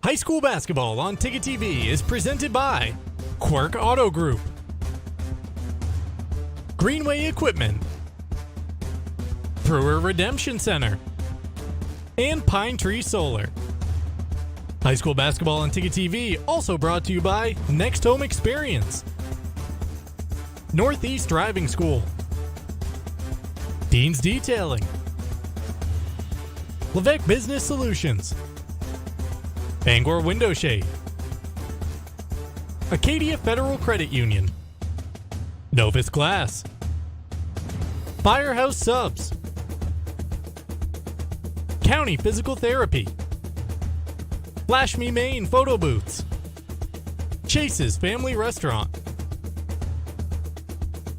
High school basketball on Ticket TV is presented by Quirk Auto Group, Greenway Equipment, Brewer Redemption Center, and Pine Tree Solar. High school basketball on Ticket TV also brought to you by Next Home Experience, Northeast Driving School, Dean's Detailing, Levesque Business Solutions, Bangor Window Shade, Acadia Federal Credit Union, Novus Glass, Firehouse Subs, County Physical Therapy, Flash Me Maine Photo Booths, Chase's Family Restaurant,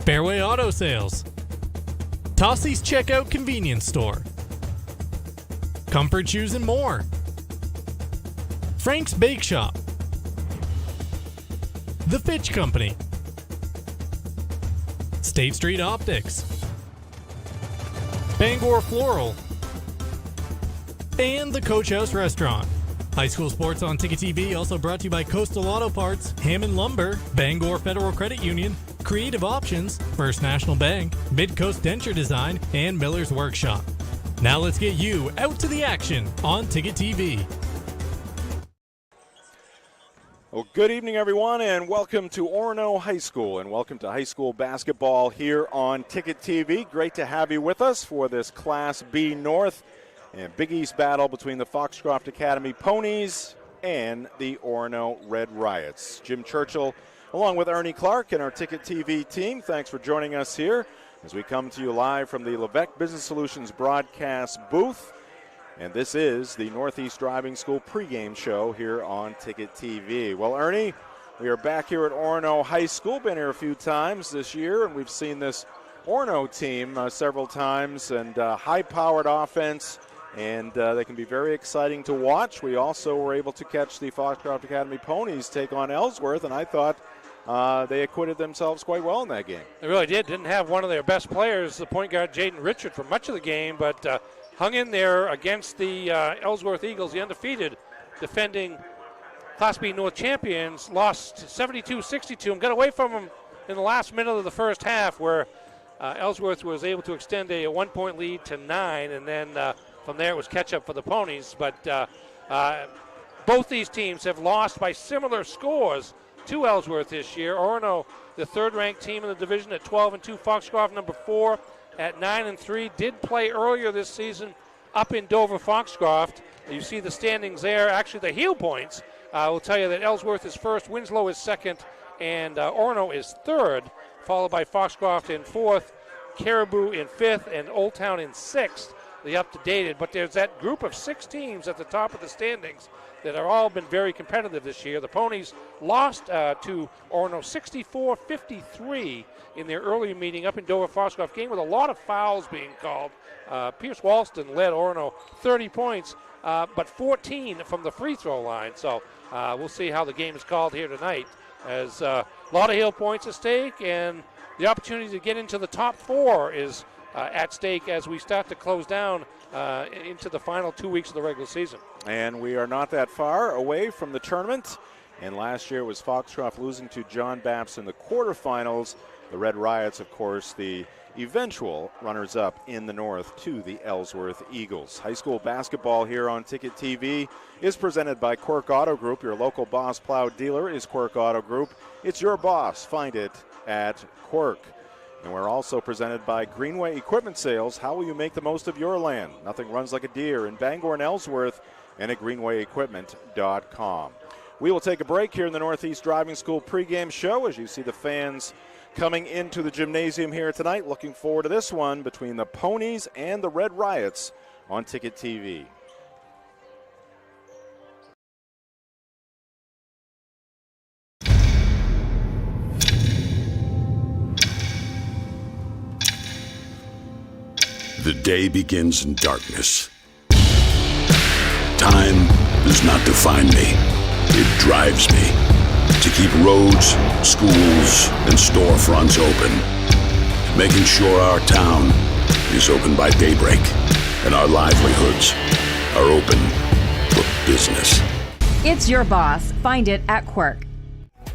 Fairway Auto Sales, Tossie's Checkout Convenience Store, Comfort Shoes and More, Frank's Bake Shop, The Fitch Company, State Street Optics, Bangor Floral, and the Coach House Restaurant. High school sports on Ticket TV also brought to you by Coastal Auto Parts, Hammond Lumber, Bangor Federal Credit Union, Creative Options, First National Bank, Mid-Coast Denture Design, and Miller's Workshop. Now let's get you out to the action on Ticket TV. Well, good evening, everyone, and welcome to Orono High School, and welcome to high school basketball here on Ticket TV. Great to have you with us for this Class B North and Big East battle between the Foxcroft Academy Ponies and the Orono Red Riots. Jim Churchill, along with Ernie Clark and our Ticket TV team, thanks for joining us here as we come to you live from the Levesque Business Solutions broadcast booth. And this is the Northeast Driving School pregame show here on Ticket TV. Well, Ernie, we are back here at Orono High School. Been here a few times this year, and we've seen this Orono team several times, and high-powered offense, and they can be very exciting to watch. We also were able to catch the Foxcroft Academy Ponies take on Ellsworth, and I thought they acquitted themselves quite well in that game. They really did. Didn't have one of their best players, the point guard Jaden Richard, for much of the game, but hung in there against the Ellsworth Eagles, the undefeated defending Class B North champions. Lost 72-62 and got away from them in the last minute of the first half, where Ellsworth was able to extend a 1-point lead to 9, and then from there it was catch up for the Ponies. But both these teams have lost by similar scores to Ellsworth this year. Orono, the third-ranked team in the division at 12-2. Foxcroft, number 4 at 9-3. Did play earlier this season up in Dover. Foxcroft, you see the standings there. Actually, the heel points will tell you that Ellsworth is first, Winslow is second, and Orono is third, followed by Foxcroft in fourth, Caribou in fifth, and Old Town in sixth, the up-to-dated. But there's that group of 6 teams at the top of the standings that have all been very competitive this year. The Ponies lost to Orono 64-53 in their earlier meeting up in Dover. Foxcroft game with a lot of fouls being called. Pierce Walston led Orono 30 points, but 14 from the free throw line. So we'll see how the game is called here tonight, as a lot of heel points at stake, and the opportunity to get into the top 4 is at stake as we start to close down into the final 2 weeks of the regular season. And we are not that far away from the tournament. And last year was Foxcroft losing to John Baptist in the quarterfinals. The Red Riots, of course, the eventual runners-up in the North to the Ellsworth Eagles. High school basketball here on Ticket TV is presented by Quirk Auto Group. Your local Boss Plow dealer is Quirk Auto Group. It's your boss. Find it at Quirk. And we're also presented by Greenway Equipment Sales. How will you make the most of your land? Nothing runs like a deer in Bangor and Ellsworth, and at greenwayequipment.com. We will take a break here in the Northeast Driving School pregame show as you see the fans coming into the gymnasium here tonight. Looking forward to this one between the Ponies and the Red Riots on Ticket TV. The day begins in darkness. Time does not define me. It drives me to keep roads, schools, and storefronts open, making sure our town is open by daybreak and our livelihoods are open for business. It's your boss. Find it at Quirk.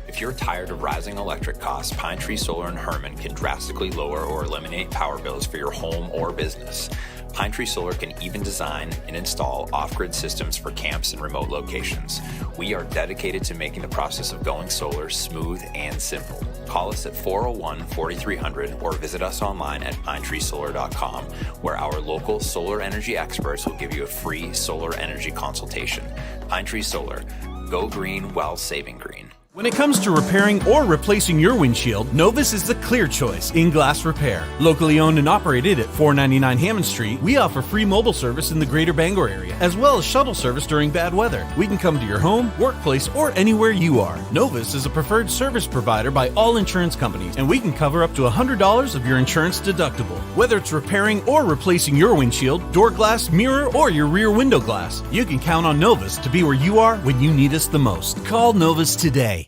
If you're tired of rising electric costs, Pine Tree Solar in Herman can drastically lower or eliminate power bills for your home or business. Pine Tree Solar can even design and install off-grid systems for camps and remote locations. We are dedicated to making the process of going solar smooth and simple. Call us at 401-4300 or visit us online at pinetreesolar.com, where our local solar energy experts will give you a free solar energy consultation. Pine Tree Solar. Go green while saving green. When it comes to repairing or replacing your windshield, Novus is the clear choice in glass repair. Locally owned and operated at 499 Hammond Street, we offer free mobile service in the greater Bangor area, as well as shuttle service during bad weather. We can come to your home, workplace, or anywhere you are. Novus is a preferred service provider by all insurance companies, and we can cover up to $100 of your insurance deductible. Whether it's repairing or replacing your windshield, door glass, mirror, or your rear window glass, you can count on Novus to be where you are when you need us the most. Call Novus today.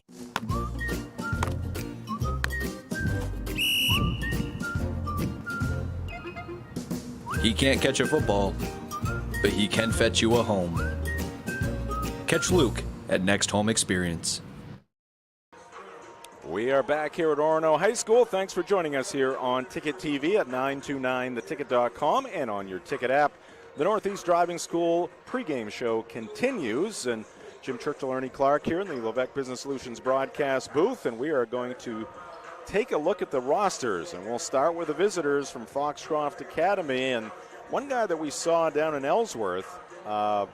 He can't catch a football, but he can fetch you a home. Catch Luke at Next Home Experience. We are back here at Orono High School. Thanks for joining us here on Ticket TV at 929theticket.com and on your Ticket app. The Northeast Driving School pregame show continues, and Jim Churchill, Ernie Clark here in the Levesque Business Solutions broadcast booth, and we are going to take a look at the rosters, and we'll start with the visitors from Foxcroft Academy. And one guy that we saw down in Ellsworth,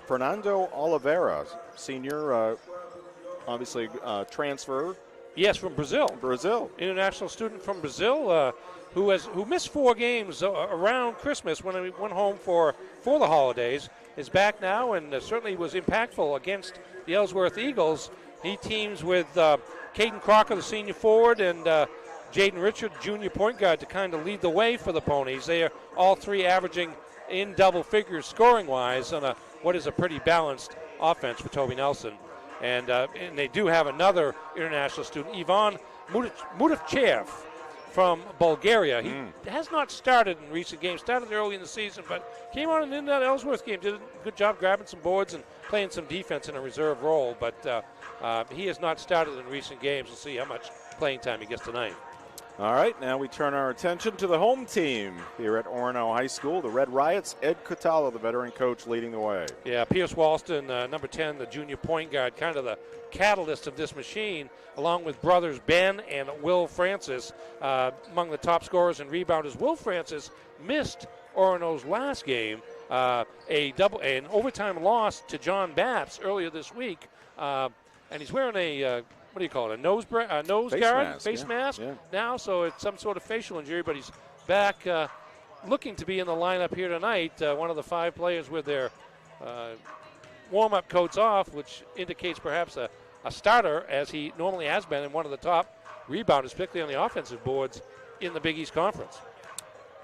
Fernando Oliveira, senior, obviously transfer. Yes, from Brazil. Brazil. International student from Brazil who missed 4 games around Christmas when he went home for the holidays, is back now and certainly was impactful against the Ellsworth Eagles. He teams with Caden Crocker, the senior forward, and Jaden Richard, junior point guard, to kind of lead the way for the Ponies. They are all three averaging in double figures scoring-wise on what is a pretty balanced offense for Toby Nelson. And they do have another international student, Ivan Mudavchev from Bulgaria. He has not started in recent games, started early in the season, but came on and in that Ellsworth game, did a good job grabbing some boards and playing some defense in a reserve role. But he has not started in recent games. We'll see how much playing time he gets tonight. All right, now we turn our attention to the home team here at Orono High School. The Red Riots, Ed Cotala, the veteran coach, leading the way. Yeah, Pierce Walston, number 10, the junior point guard, kind of the catalyst of this machine, along with brothers Ben and Will Francis, among the top scorers and rebounders. Will Francis missed Orono's last game, an overtime loss to John Bapps earlier this week, and he's wearing a what do you call it? A nose guard, face mask now. So it's some sort of facial injury, but he's back, looking to be in the lineup here tonight. One of the 5 players with their warm-up coats off, which indicates perhaps a starter, as he normally has been, and one of the top rebounders, particularly on the offensive boards in the Big East Conference.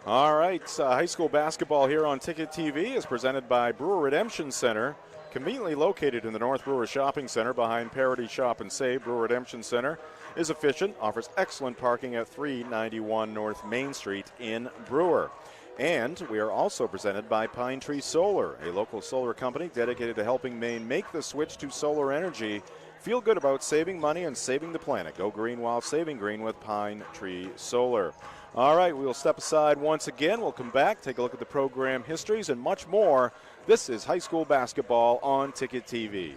All right, high school basketball here on Ticket TV is presented by Brewer Redemption Center. Conveniently located in the North Brewer Shopping Center behind Parity Shop and Save, Brewer Redemption Center is efficient, offers excellent parking at 391 North Main Street in Brewer. And we are also presented by Pine Tree Solar, a local solar company dedicated to helping Maine make the switch to solar energy. Feel good about saving money and saving the planet. Go green while saving green with Pine Tree Solar. All right, we will step aside once again. We'll come back, take a look at the program histories and much more. This is high school basketball on Ticket TV.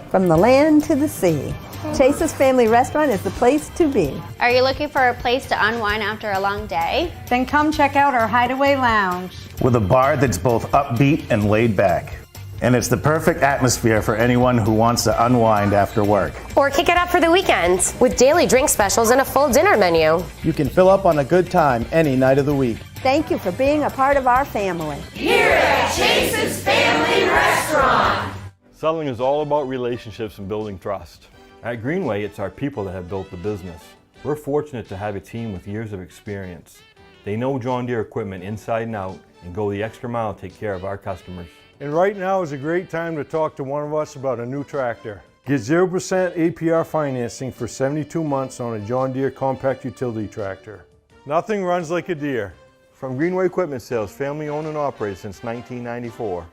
From the land to the sea, Chase's Family Restaurant is the place to be. Are you looking for a place to unwind after a long day? Then come check out our Hideaway Lounge. With a bar that's both upbeat and laid back. And it's the perfect atmosphere for anyone who wants to unwind after work. Or kick it up for the weekends with daily drink specials and a full dinner menu. You can fill up on a good time any night of the week. Thank you for being a part of our family. Here at Chase's Family Restaurant. Selling is all about relationships and building trust. At Greenway, it's our people that have built the business. We're fortunate to have a team with years of experience. They know John Deere equipment inside and out and go the extra mile to take care of our customers. And right now is a great time to talk to one of us about a new tractor. Get 0% APR financing for 72 months on a John Deere compact utility tractor. Nothing runs like a Deere. From Greenway Equipment Sales, family owned and operated since 1994.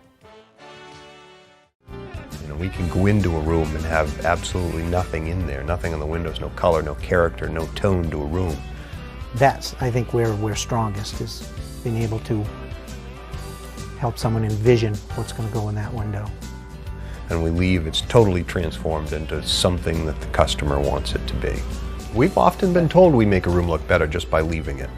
We can go into a room and have absolutely nothing in there, nothing on the windows, no color, no character, no tone to a room. That's, I think, where we're strongest, is being able to help someone envision what's going to go in that window. And we leave, it's totally transformed into something that the customer wants it to be. We've often been told we make a room look better just by leaving it.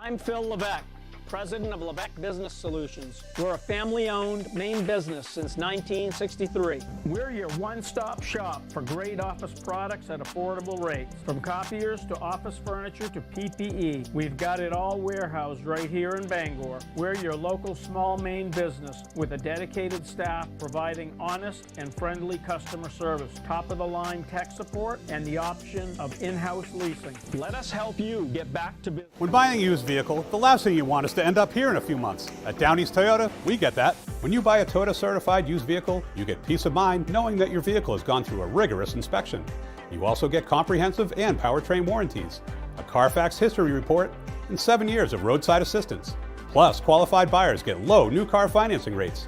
I'm Phil Levesque, president of Levesque Business Solutions. We're a family-owned Maine business since 1963. We're your one-stop shop for great office products at affordable rates. From copiers to office furniture to PPE, we've got it all warehoused right here in Bangor. We're your local small Maine business with a dedicated staff providing honest and friendly customer service, top-of-the-line tech support, and the option of in-house leasing. Let us help you get back to business. When buying a used vehicle, the last thing you want is to end up here in a few months. At Down East Toyota, we get that. When you buy a Toyota certified used vehicle, you get peace of mind knowing that your vehicle has gone through a rigorous inspection. You also get comprehensive and powertrain warranties, a Carfax history report, and 7 years of roadside assistance. Plus, qualified buyers get low new car financing rates.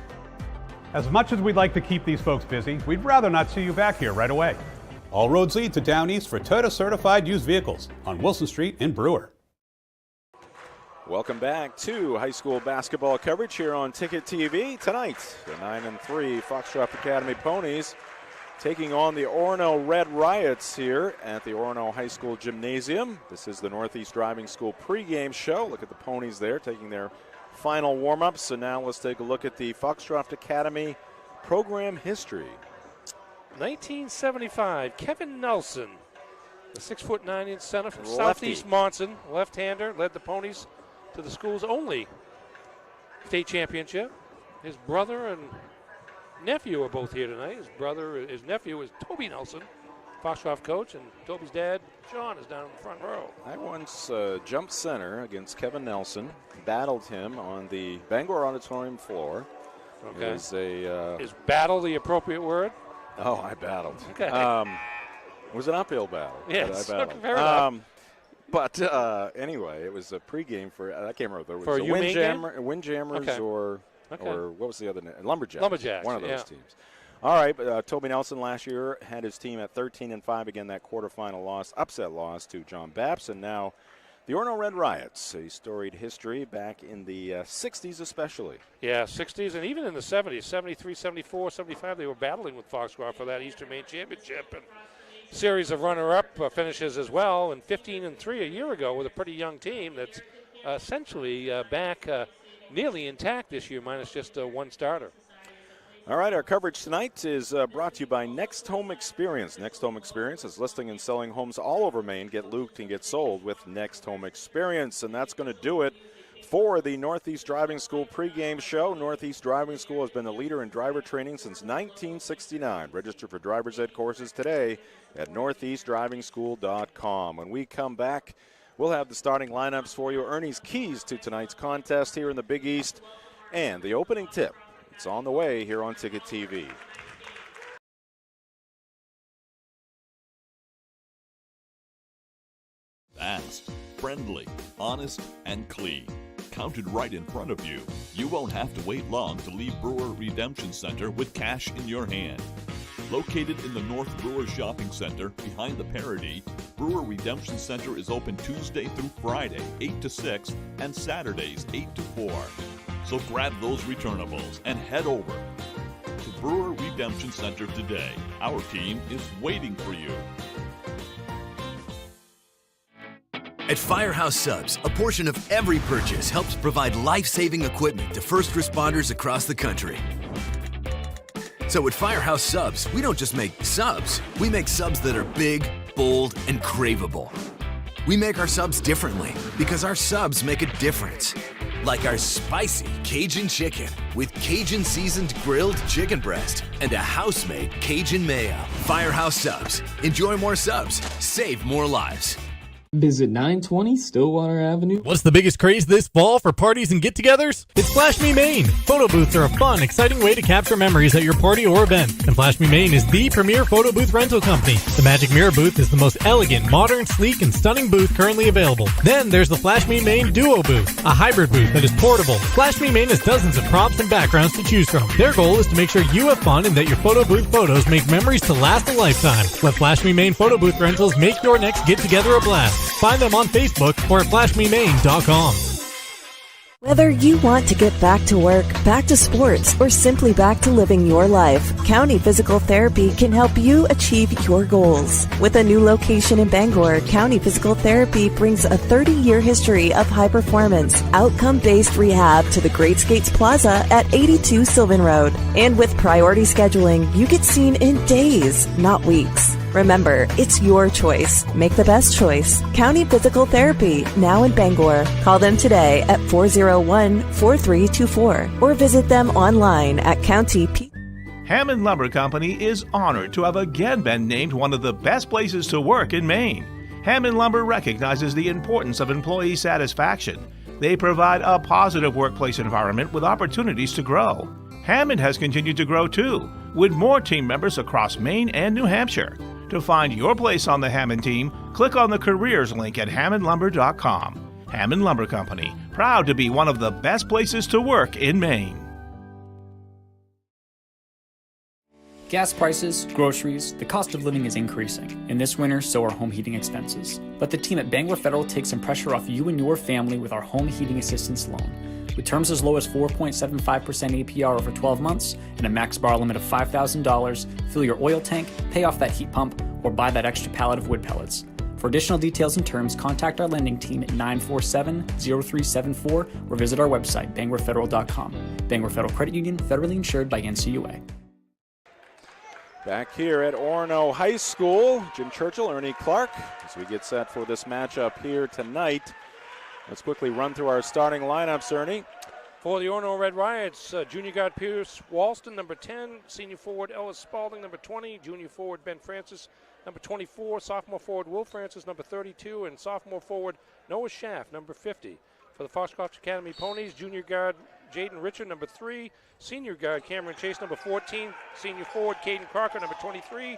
As much as we'd like to keep these folks busy, we'd rather not see you back here right away. All roads lead to Down East for Toyota certified used vehicles on Wilson Street in Brewer. Welcome back to high school basketball coverage here on Ticket TV. Tonight, the 9-3 Foxcroft Academy Ponies taking on the Orono Red Riots here at the Orono High School Gymnasium. This is the Northeast Driving School pregame show. Look at the Ponies there taking their final warm-ups. So now let's take a look at the Foxcroft Academy program history. 1975, Kevin Nelson, the 6'9" center from Lefty. Southeast Monson, left-hander, led the Ponies to the school's only state championship. His brother and nephew are both here tonight. His nephew is Toby Nelson, Foxcroft coach, and Toby's dad, John, is down in the front row. I once jumped center against Kevin Nelson, battled him on the Bangor Auditorium floor. Okay. It was a, is battle the appropriate word? Oh, I battled. Okay. It was an uphill battle. Yes, but I battled. fair enough. But anyway, it was a pregame for, I can't remember, there was For a Windjammers Okay. or what was the other name? Lumberjacks. Lumberjacks, One of those yeah. teams. All right, but Toby Nelson last year had his team at 13-5. Again, that quarterfinal loss, upset loss to John Baps. And now the Orono Red Riots, a storied history back in the 60s especially. Yeah, 60s and even in the 70s, 73, 74, 75, they were battling with Foxcroft for that Eastern Maine Championship. And series of runner-up finishes as well, and 15-3 a year ago with a pretty young team that's essentially back nearly intact this year, minus just one starter. All right, our coverage tonight is brought to you by Next Home Experience. Next Home Experience is listing and selling homes all over Maine. Get looped and get sold with Next Home Experience, and that's going to do it for the Northeast Driving School pregame show. Northeast Driving School has been the leader in driver training since 1969. Register for driver's ed courses today at northeastdrivingschool.com. When we come back, we'll have the starting lineups for you, Ernie's keys to tonight's contest here in the Big East, and the opening tip. It's on the way here on Ticket TV. Fast, friendly, honest, and clean. Counted right in front of you. You won't have to wait long to leave Brewer Redemption Center with cash in your hand. Located in the North Brewer Shopping Center behind the Parody, Brewer Redemption Center is open Tuesday through Friday, 8 to 6, and Saturdays, 8 to 4. So grab those returnables and head over to Brewer Redemption Center today. Our team is waiting for you. At Firehouse Subs, a portion of every purchase helps provide life-saving equipment to first responders across the country. So at Firehouse Subs, we don't just make subs, we make subs that are big, bold, and craveable. We make our subs differently because our subs make a difference. Like our spicy Cajun chicken with Cajun seasoned grilled chicken breast and a house-made Cajun mayo. Firehouse Subs. Enjoy more subs, save more lives. Visit 920 Stillwater Avenue. What's the biggest craze this fall for parties and get-togethers? It's Flash Me Maine. Photo booths are a fun, exciting way to capture memories at your party or event. And Flash Me Maine is the premier photo booth rental company. The Magic Mirror booth is the most elegant, modern, sleek, and stunning booth currently available. Then there's the Flash Me Maine Duo booth, a hybrid booth that is portable. Flash Me Maine has dozens of props and backgrounds to choose from. Their goal is to make sure you have fun and that your photo booth photos make memories to last a lifetime. Let Flash Me Maine photo booth rentals make your next get-together a blast. Find them on Facebook or at flashmemaine.com. Whether you want to get back to work, back to sports, or simply back to living your life, County Physical Therapy can help you achieve your goals. With a new location in Bangor, County Physical Therapy brings a 30-year history of high-performance, outcome-based rehab to the Great Skates Plaza at 82 Sylvan Road. And with priority scheduling, you get seen in days, not weeks. Remember, it's your choice. Make the best choice. County Physical Therapy, now in Bangor. Call them today at 401-4324 or visit them online at countyp. Hampden Lumber Company is honored to have again been named one of the best places to work in Maine. Hampden Lumber recognizes the importance of employee satisfaction. They provide a positive workplace environment with opportunities to grow. Hampden has continued to grow too, with more team members across Maine and New Hampshire. To find your place on the Hampden team, click on the careers link at hammondlumber.com. Hampden Lumber Company, proud to be one of the best places to work in Maine. Gas prices, groceries, the cost of living is increasing. And this winter, so are home heating expenses. Let the team at Bangor Federal take some pressure off you and your family with our home heating assistance loan. With terms as low as 4.75% APR over 12 months and a max borrow limit of $5,000, fill your oil tank, pay off that heat pump, or buy that extra pallet of wood pellets. For additional details and terms, contact our lending team at 947-0374 or visit our website, bangorfederal.com. Bangor Federal Credit Union, federally insured by NCUA. Back here at Orono High School, Jim Churchill, Ernie Clark, as we get set for this matchup here tonight. Let's quickly run through our starting lineups, Ernie. For the Orono Red Riots, junior guard Pierce Walston, number 10, senior forward Ellis Spalding, number 20, junior forward Ben Francis, number 24, sophomore forward Will Francis, number 32, and sophomore forward Noah Schaff, number 50. For the Foxcroft Academy Ponies, junior guard Jaden Richard, number 3, senior guard Cameron Chase, number 14, senior forward Caden Crocker, number 23,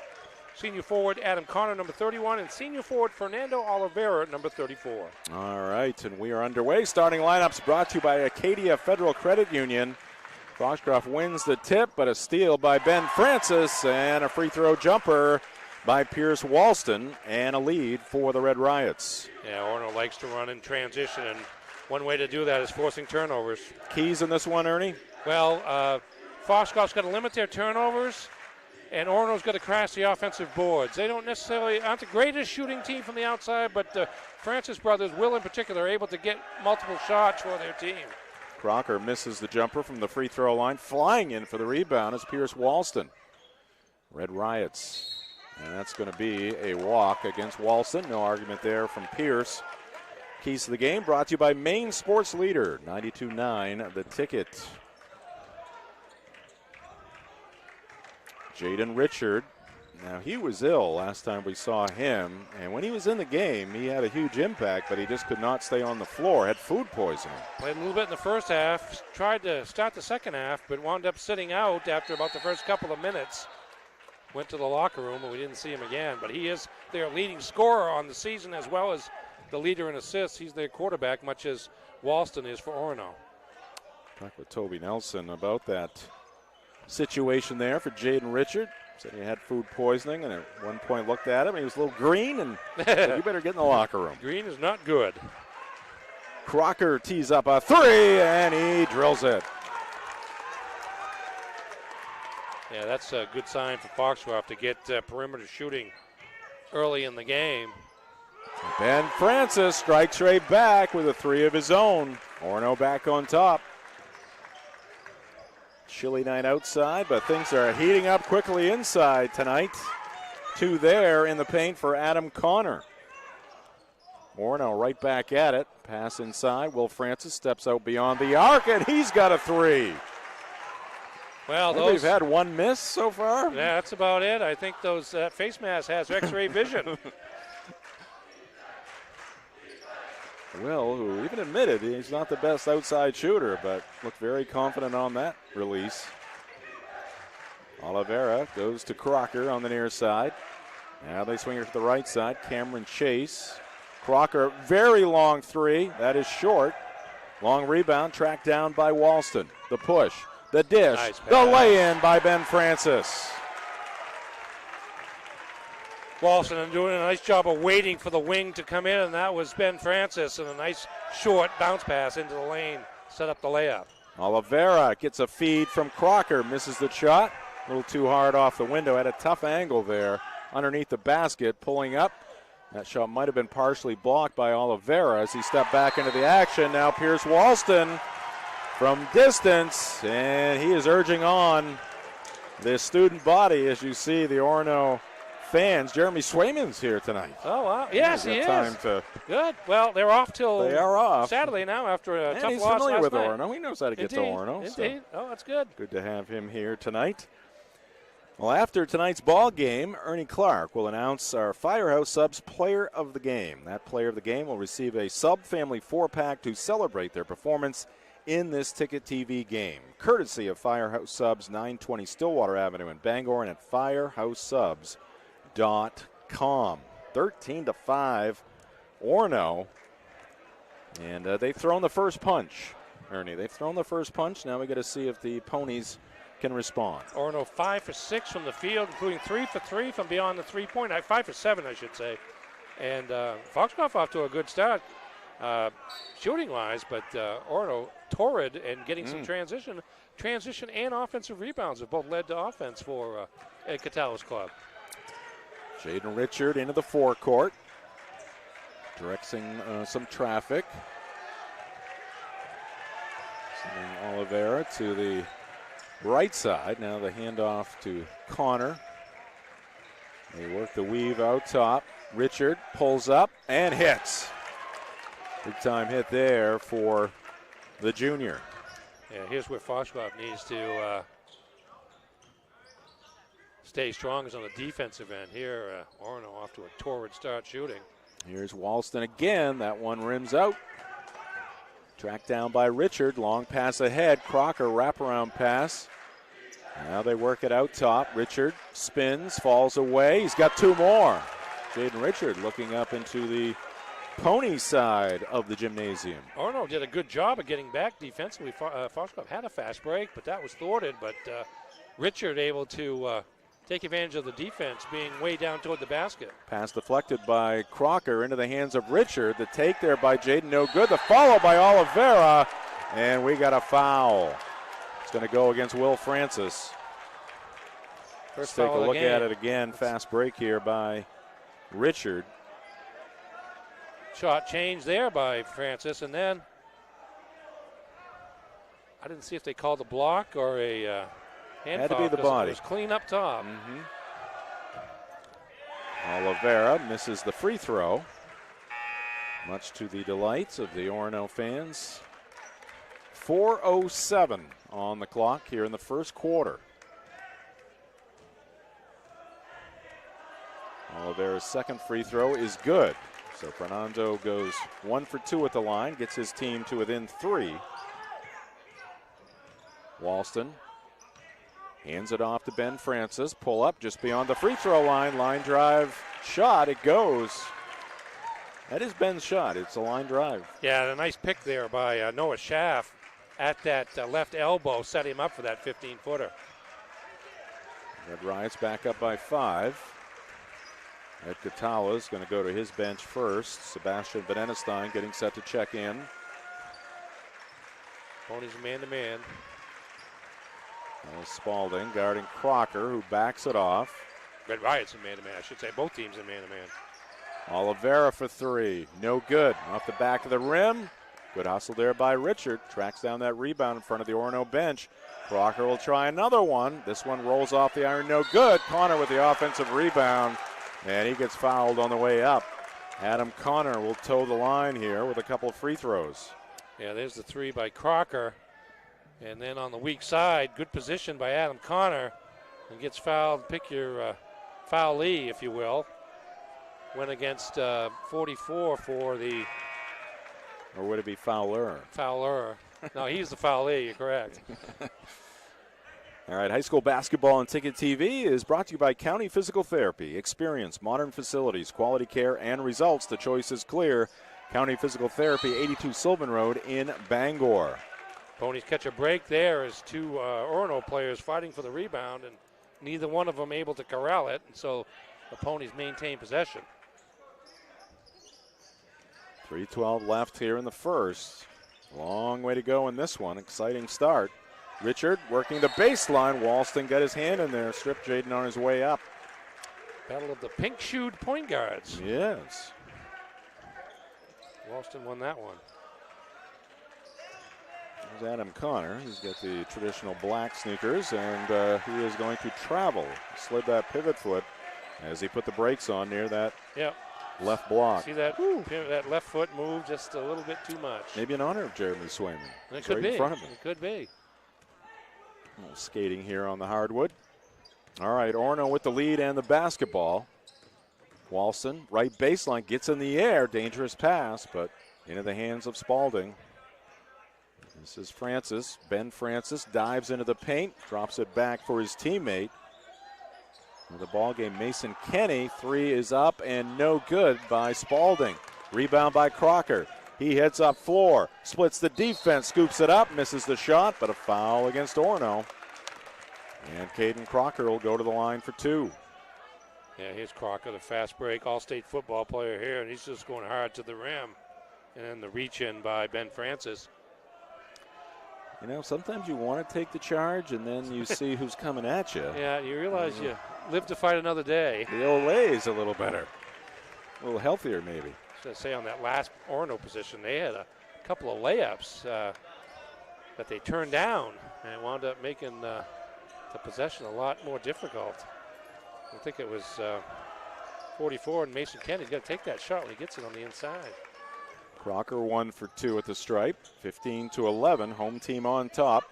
senior forward Adam Connor, number 31, and senior forward Fernando Oliveira, number 34. All right, and we are underway. Starting lineups brought to you by Acadia Federal Credit Union. Foxcroft wins the tip, but a steal by Ben Francis, and a free throw jumper by Pierce Walston, and a lead for the Red Riots. Yeah, Orono likes to run in transition, and one way to do that is forcing turnovers. Keys in this one, Ernie? Well, Foxcroft's got to limit their turnovers, and Orono's got to crash the offensive boards. They don't necessarily aren't the greatest shooting team from the outside, but the Francis brothers, Will in particular, are able to get multiple shots for their team. Crocker misses the jumper from the free throw line. Flying in for the rebound is Pierce Walston. Red Riots. And that's going to be a walk against Walston. No argument there from Pierce. Keys to the game brought to you by Maine Sports Leader, 92.9 The Ticket. Jaden Richard. Now, he was ill last time we saw him, and when he was in the game, he had a huge impact, but he just could not stay on the floor, had food poisoning. Played a little bit in the first half, tried to start the second half, but wound up sitting out after about the first couple of minutes. Went to the locker room, and we didn't see him again, but he is their leading scorer on the season as well as the leader in assists. He's their quarterback, much as Walston is for Orono. Talked with Toby Nelson about that situation there for Jaden Richard. Said he had food poisoning, and at one point looked at him, and he was a little green, and said, you better get in the locker room. Green is not good. Crocker tees up a three, and he drills it. Yeah, that's a good sign for Foxcroft to get perimeter shooting early in the game. Ben Francis strikes right back with a three of his own. Orono back on top. Chilly night outside, but things are heating up quickly inside tonight. Two there in the paint for Adam Connor. Orono right back at it. Pass inside. Will Francis steps out beyond the arc, and he's got a three. Well, they've had one miss so far. Yeah, that's about it. I think those face mask has X-ray vision. Will, who even admitted he's not the best outside shooter, but looked very confident on that release. Oliveira goes to Crocker on the near side. Now they swing it to the right side. Cameron Chase. Crocker, very long three. That is short. Long rebound, tracked down by Walston. The push, the dish, Nice the lay-in by Ben Francis. Walston doing a nice job of waiting for the wing to come in, and that was Ben Francis, and a nice short bounce pass into the lane, set up the layup. Oliveira gets a feed from Crocker, misses the shot. A little too hard off the window, had a tough angle there underneath the basket, pulling up. That shot might have been partially blocked by Oliveira as he stepped back into the action. Now Pierce Walston from distance, and he is urging on the student body as you see the Orono fans. Jeremy Swayman's here tonight. Oh, wow. Yes, he is. Time to Good. Well, they're off till They are off. Saturday now after a tough he's loss familiar last with night. Orono. He knows how to get to Orono. Indeed. Oh, that's good. Good to have him here tonight. Well, after tonight's ball game, Ernie Clark will announce our Firehouse Subs Player of the Game. That Player of the Game will receive a Sub-Family 4-pack to celebrate their performance in this Ticket TV game, courtesy of Firehouse Subs, 920 Stillwater Avenue in Bangor, and at firehousesubs.com. 13-5, Orono, and they've thrown the first punch. Ernie, they've thrown the first punch. Now we got to see if the Ponies can respond. Orono 5 for 6 from the field, including 3 for 3 from beyond the three-point line. 5 for 7, I should say. And Foxcroft off to a good start shooting-wise, but Orono torrid and getting some transition and offensive rebounds have both led to offense for Ed Catala's club. Jaden Richard into the forecourt, directing some traffic. Sending Oliveira to the right side. Now the handoff to Connor. They work the weave out top. Richard pulls up and hits. Big time hit there for the junior. Yeah, here's where Foxcroft needs to stay strong, is on the defensive end. Here, Orono off to a torrid start shooting. Here's Walston again. That one rims out. Tracked down by Richard. Long pass ahead. Crocker wraparound pass. Now they work it out top. Richard spins, falls away. He's got two more. Jaden Richard looking up into the Pony side of the gymnasium. Orono did a good job of getting back defensively. Foxcroft had a fast break, but that was thwarted. But Richard able to take advantage of the defense, being way down toward the basket. Pass deflected by Crocker into the hands of Richard. The take there by Jaden, no good. The follow by Oliveira, and we got a foul. It's going to go against Will Francis. Let's take a look at it again. Fast break here by Richard. Shot change there by Francis, and then I didn't see if they called a block or a hand had to foul, be the body. It was clean up top. Oliveira misses the free throw, much to the delights of the Orono fans. 4:07 on the clock here in the first quarter. Oliveira's second free throw is good. So Fernando goes 1 for 2 at the line, gets his team to within 3. Walston hands it off to Ben Francis. Pull up just beyond the free throw line. Line drive shot. It goes. That is Ben's shot. It's a line drive. Yeah, a nice pick there by Noah Schaff at that left elbow. Set him up for that 15-footer. Red Riots back up by 5. Ed Catala is going to go to his bench first. Sebastian Benenestein getting set to check in. Ponies man-to-man. Spalding guarding Crocker, who backs it off. Red Riots in man-to-man, I should say. Both teams in man-to-man. Oliveira for 3. No good. Off the back of the rim. Good hustle there by Richard. Tracks down that rebound in front of the Orono bench. Crocker will try another one. This one rolls off the iron. No good. Connor with the offensive rebound. And he gets fouled on the way up. Adam Connor will toe the line here with a couple of free throws. Yeah, there's the 3 by Crocker. And then on the weak side, good position by Adam Connor. And gets fouled. Pick your foulee, if you will. Went against 44 for the Or would it be Fowler? Fowler. No, he's the foulee, you're correct. All right, high school basketball on Ticket TV is brought to you by County Physical Therapy. Experience, modern facilities, quality care, and results. The choice is clear. County Physical Therapy, 82 Sylvan Road in Bangor. Ponies catch a break there as two Orono players fighting for the rebound, and neither one of them able to corral it, and so the Ponies maintain possession. 3:12 left here in the first. Long way to go in this one. Exciting start. Richard working the baseline. Walston got his hand in there. Stripped Jaden on his way up. Battle of the pink-shoed point guards. Yes. Walston won that one. There's Adam Connor. He's got the traditional black sneakers, and he is going to travel. Slid that pivot foot as he put the brakes on near that left block. See that that left foot move just a little bit too much. Maybe in honor of Jeremy Swayman. It could right be. in front of him. It could be. Skating here on the hardwood. All right, Orono with the lead and the basketball. Walston, right baseline, gets in the air. Dangerous pass, but into the hands of Spalding. This is Francis. Ben Francis dives into the paint, drops it back for his teammate. In the ball game, Mason Kenny, three is up and no good by Spalding. Rebound by Crocker. He heads up floor, splits the defense, scoops it up, misses the shot, but a foul against Orono. And Caden Crocker will go to the line for two. Yeah, here's Crocker, the fast break, all-state football player here, and he's just going hard to the rim. And then the reach-in by Ben Francis. You know, sometimes you want to take the charge, and then you see who's coming at you. Yeah, you realize you live to fight another day. The Olay's a little better, a little healthier maybe. I was going to say on that last Orono position, they had a couple of layups that they turned down, and it wound up making the possession a lot more difficult. I think it was 44, and Mason Kenny's got to take that shot when he gets it on the inside. Crocker 1 for 2 at the stripe, 15-11, home team on top.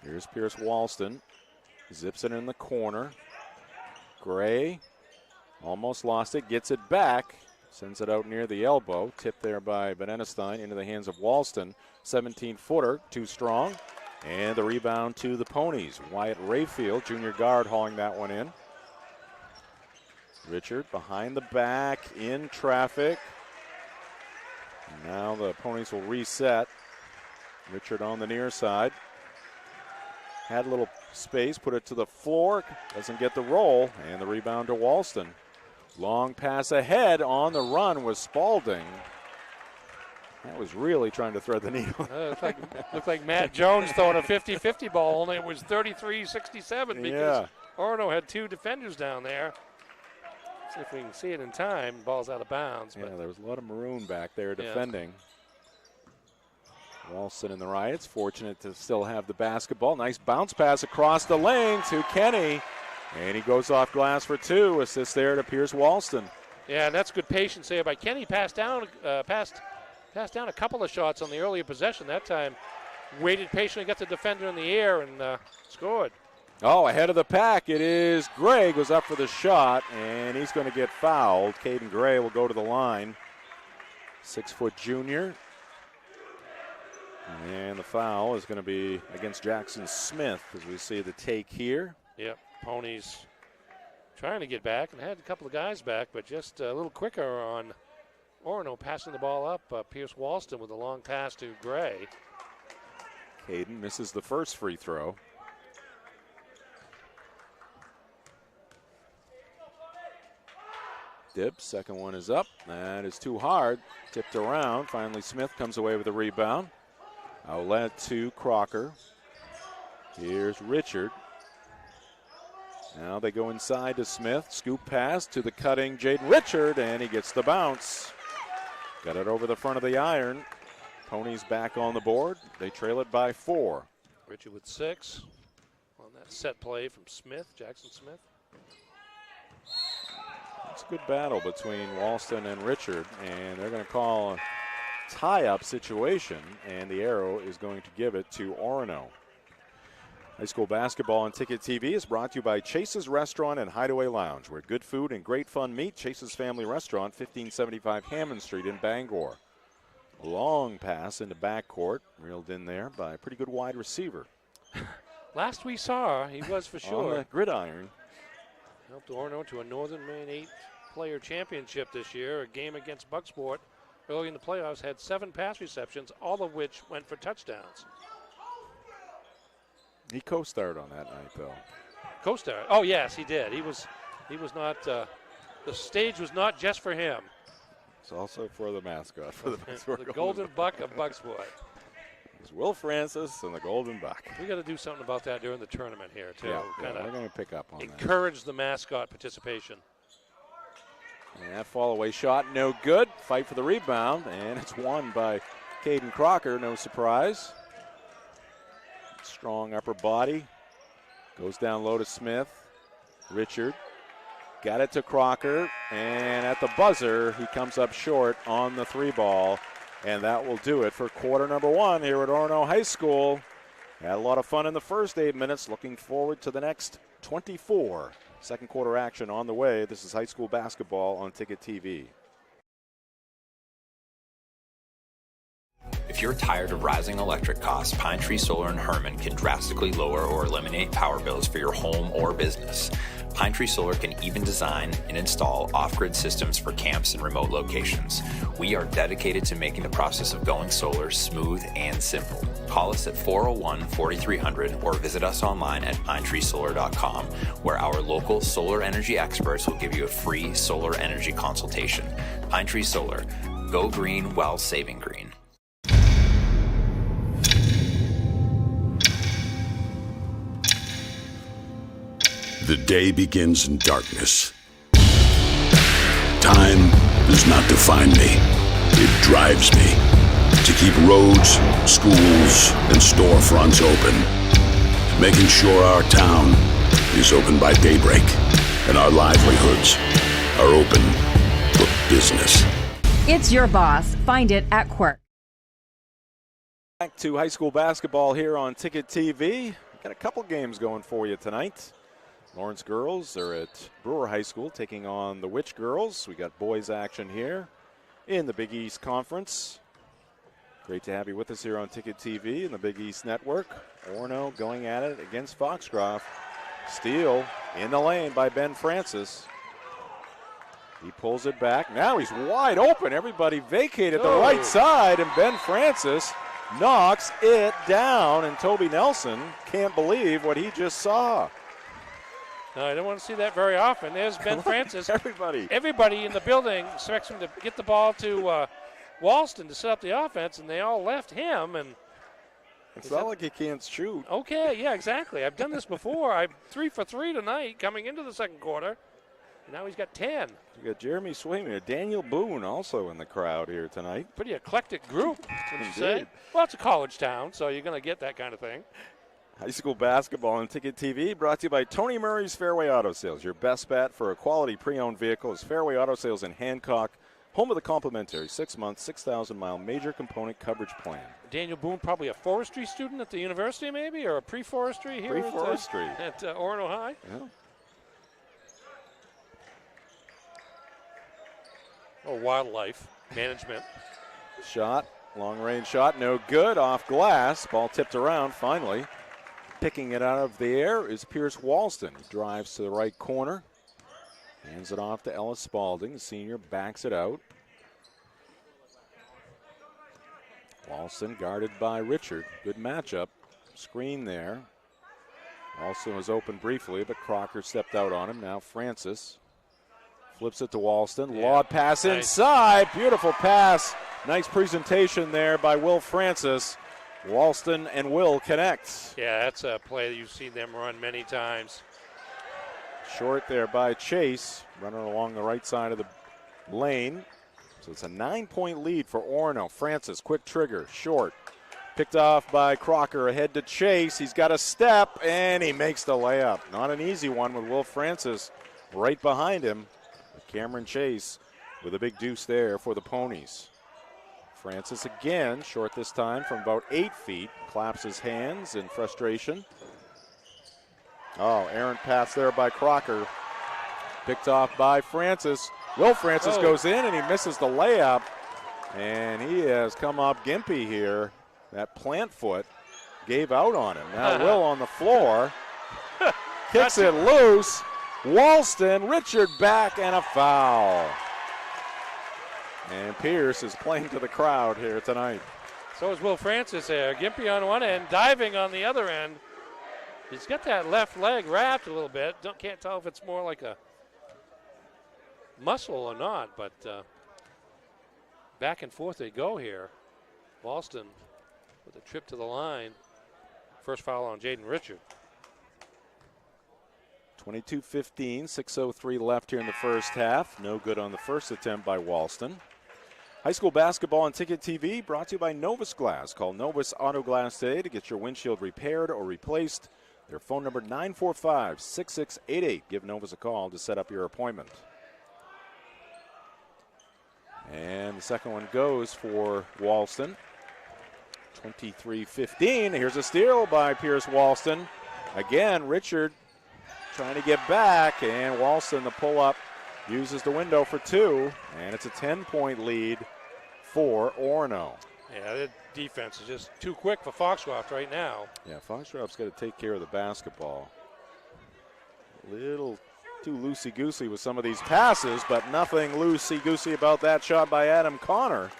Here's Pierce Walston, zips it in the corner. Gray almost lost it, gets it back, sends it out near the elbow, tipped there by Benenestein into the hands of Walston. 17-footer, too strong, and the rebound to the Ponies. Wyatt Rayfield, junior guard, hauling that one in. Richard behind the back, in traffic. Now the Ponies will reset. Richard on the near side. Had a little space, put it to the floor, doesn't get the roll, and the rebound to Walston. Long pass ahead on the run was Spalding. That was really trying to thread the needle. Looked like Matt Jones throwing a 50-50 ball, only it was 33-67 because Orono had two defenders down there. See if we can see it in time. Ball's out of bounds. Yeah, there was a lot of maroon back there defending. Walston in the Riots, fortunate to still have the basketball. Nice bounce pass across the lane to Kenny. And he goes off glass for two. Assist there to Pierce Walston. Yeah, and that's good patience there by Kenny. Passed down a couple of shots on the earlier possession. That time waited patiently, got the defender in the air, and scored. Oh, ahead of the pack, it is Gray, goes up for the shot, and he's going to get fouled. Caden Gray will go to the line. 6-foot junior. And the foul is going to be against Jackson Smith, as we see the take here. Yep, Ponies trying to get back, and had a couple of guys back, but just a little quicker on Orono passing the ball up. Pierce Walston with a long pass to Gray. Caden misses the first free throw. Dip, second one is up. That is too hard. Tipped around. Finally, Smith comes away with a rebound. Outlet to Crocker. Here's Richard. Now they go inside to Smith. Scoop pass to the cutting Jaden Richard, and he gets the bounce. Got it over the front of the iron. Ponies back on the board. They trail it by 4. Richard with 6 on that set play from Smith, Jackson Smith. It's a good battle between Walston and Richard, and they're going to call a tie-up situation, and the arrow is going to give it to Orono. High school basketball on Ticket TV is brought to you by Chase's Restaurant and Hideaway Lounge, where good food and great fun meet. Chase's Family Restaurant, 1575 Hampden Street in Bangor. Long pass into backcourt, reeled in there by a pretty good wide receiver. Last we saw, he was for sure. On the gridiron. Helped Orono to a Northern Maine 8-player championship this year. A game against Bucksport early in the playoffs had 7 pass receptions, all of which went for touchdowns. He co-starred on that night, though. Co-starred? Oh, yes, he did. He was not. The stage was not just for him. It's also for the mascot, for the Bucksport. The Golden Buck of Bucksport. It's Will Francis and the Golden Buck. We got to do something about that during the tournament here, too. Yeah, we're going to pick up on that. Encourage the mascot participation. And that fall-away shot, no good. Fight for the rebound, and it's won by Caden Crocker, no surprise. Strong upper body. Goes down low to Smith. Richard got it to Crocker, and at the buzzer, he comes up short on the 3-ball, and that will do it for quarter number 1 here at Orono High School. Had a lot of fun in the first 8 minutes. Looking forward to the next 24. Second quarter action on the way. This is high school basketball on Ticket TV. If you're tired of rising electric costs, Pine Tree Solar in Herman can drastically lower or eliminate power bills for your home or business. Pine Tree Solar can even design and install off-grid systems for camps and remote locations. We are dedicated to making the process of going solar smooth and simple. Call us at 401-4300 or visit us online at pinetreesolar.com, where our local solar energy experts will give you a free solar energy consultation. Pine Tree Solar. Go green while saving green. The day begins in darkness. Time does not define me. It drives me to keep roads, schools, and storefronts open, making sure our town is open by daybreak and our livelihoods are open for business. It's your boss. Find it at Quirk. Back to high school basketball here on Ticket TV. Got a couple games going for you tonight. Lawrence girls are at Brewer High School taking on the Witch girls. We got boys action here in the Big East Conference. Great to have you with us here on Ticket TV and the Big East Network. Orono going at it against Foxcroft. Steal in the lane by Ben Francis. He pulls it back. Now he's wide open. Everybody vacated the right side, and Ben Francis knocks it down, and Toby Nelson can't believe what he just saw. No, I don't want to see that very often. There's Ben Francis. Everybody in the building expects him to get the ball to Walston to set up the offense, and they all left him. And it's not like he can't shoot. Okay, yeah, exactly. I've done this before. I'm 3 for 3 tonight coming into the second quarter. And now he's got 10. You got Jeremy Swayman, Daniel Boone also in the crowd here tonight. Pretty eclectic group, would you say? Well, it's a college town, so you're going to get that kind of thing. High school basketball on Ticket TV brought to you by Tony Murray's Fairway Auto Sales. Your best bet for a quality pre-owned vehicle is Fairway Auto Sales in Hancock, home of the complimentary 6-month, 6,000-mile major component coverage plan. Daniel Boone, probably a forestry student at the university maybe, or a pre-forestry here at Orono High. Yeah. Or wildlife management. Shot, long-range shot, no good, off glass. Ball tipped around finally. Picking it out of the air is Pierce Walston. He drives to the right corner. Hands it off to Ellis Spalding. The senior backs it out. Walston guarded by Richard. Good matchup. Screen there. Walston was open briefly, but Crocker stepped out on him. Now Francis flips it to Walston. Lob pass inside. Beautiful pass. Nice presentation there by Will Francis. Walston and Will connect. Yeah, that's a play that you've seen them run many times. Short there by Chase, running along the right side of the lane. So it's a 9-point lead for Orono. Francis, quick trigger, short. Picked off by Crocker, ahead to Chase. He's got a step, and he makes the layup. Not an easy one with Will Francis right behind him. Cameron Chase with a big deuce there for the Ponies. Francis again, short this time from about 8 feet. Claps his hands in frustration. Oh, errant pass there by Crocker. Picked off by Francis. Will Francis goes in and he misses the layup. And he has come up gimpy here. That plant foot gave out on him. Now Will on the floor. Kicks it loose. Walston, Richard back, and a foul. And Pierce is playing to the crowd here tonight. So is Will Francis there. Gimpy on one end, diving on the other end. He's got that left leg wrapped a little bit. Can't tell if it's more like a muscle or not, but back and forth they go here. Walston with a trip to the line. First foul on Jaden Richard. 22-15, 6:03 left here in the first half. No good on the first attempt by Walston. High school basketball on Ticket TV brought to you by Novus Glass. Call Novus Auto Glass today to get your windshield repaired or replaced. Their phone number 945-6688. Give Novus a call to set up your appointment. And the second one goes for Walston. 23-15. Here's a steal by Pierce Walston. Again, Richard trying to get back, and Walston, the pull-up, uses the window for two, and it's a 10-point lead for Orono. Yeah, the defense is just too quick for Foxcroft right now. Yeah, Foxcroft's got to take care of the basketball. A little too loosey-goosey with some of these passes, but nothing loosey-goosey about that shot by Adam Connor.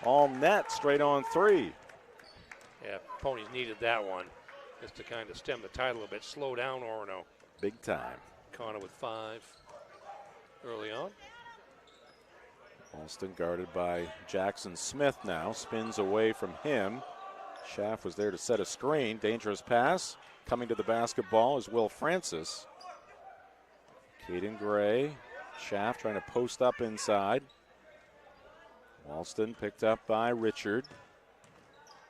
All net, straight on three. Yeah, Ponies needed that one just to kind of stem the tide a little bit, slow down Orono. Big time. Connor with 5 early on. Alston guarded by Jackson Smith now. Spins away from him. Schaff was there to set a screen. Dangerous pass. Coming to the basketball is Will Francis. Caden Gray. Schaff trying to post up inside. Walston picked up by Richard.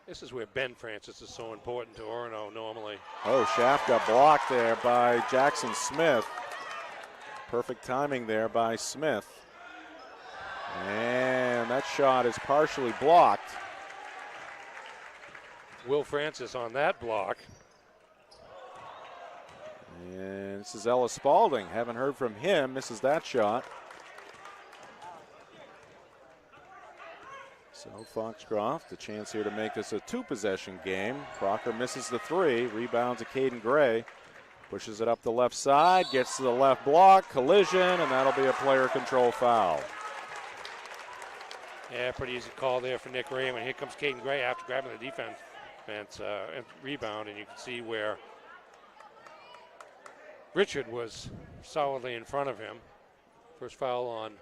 This is where Ben Francis is so important to Orono normally. Oh, Schaff got blocked there by Jackson Smith. Perfect timing there by Smith. And that shot is partially blocked. Will Francis on that block. And this is Ellis Spalding. Haven't heard from him. Misses that shot. So Foxcroft, a chance here to make this a 2-possession game. Crocker misses the 3. Rebound to Caden Gray. Pushes it up the left side. Gets to the left block. Collision, and that'll be a player control foul. Yeah, pretty easy call there for Nick Raymond. Here comes Caden Gray after grabbing the defense and rebound, and you can see where Richard was solidly in front of him. First foul on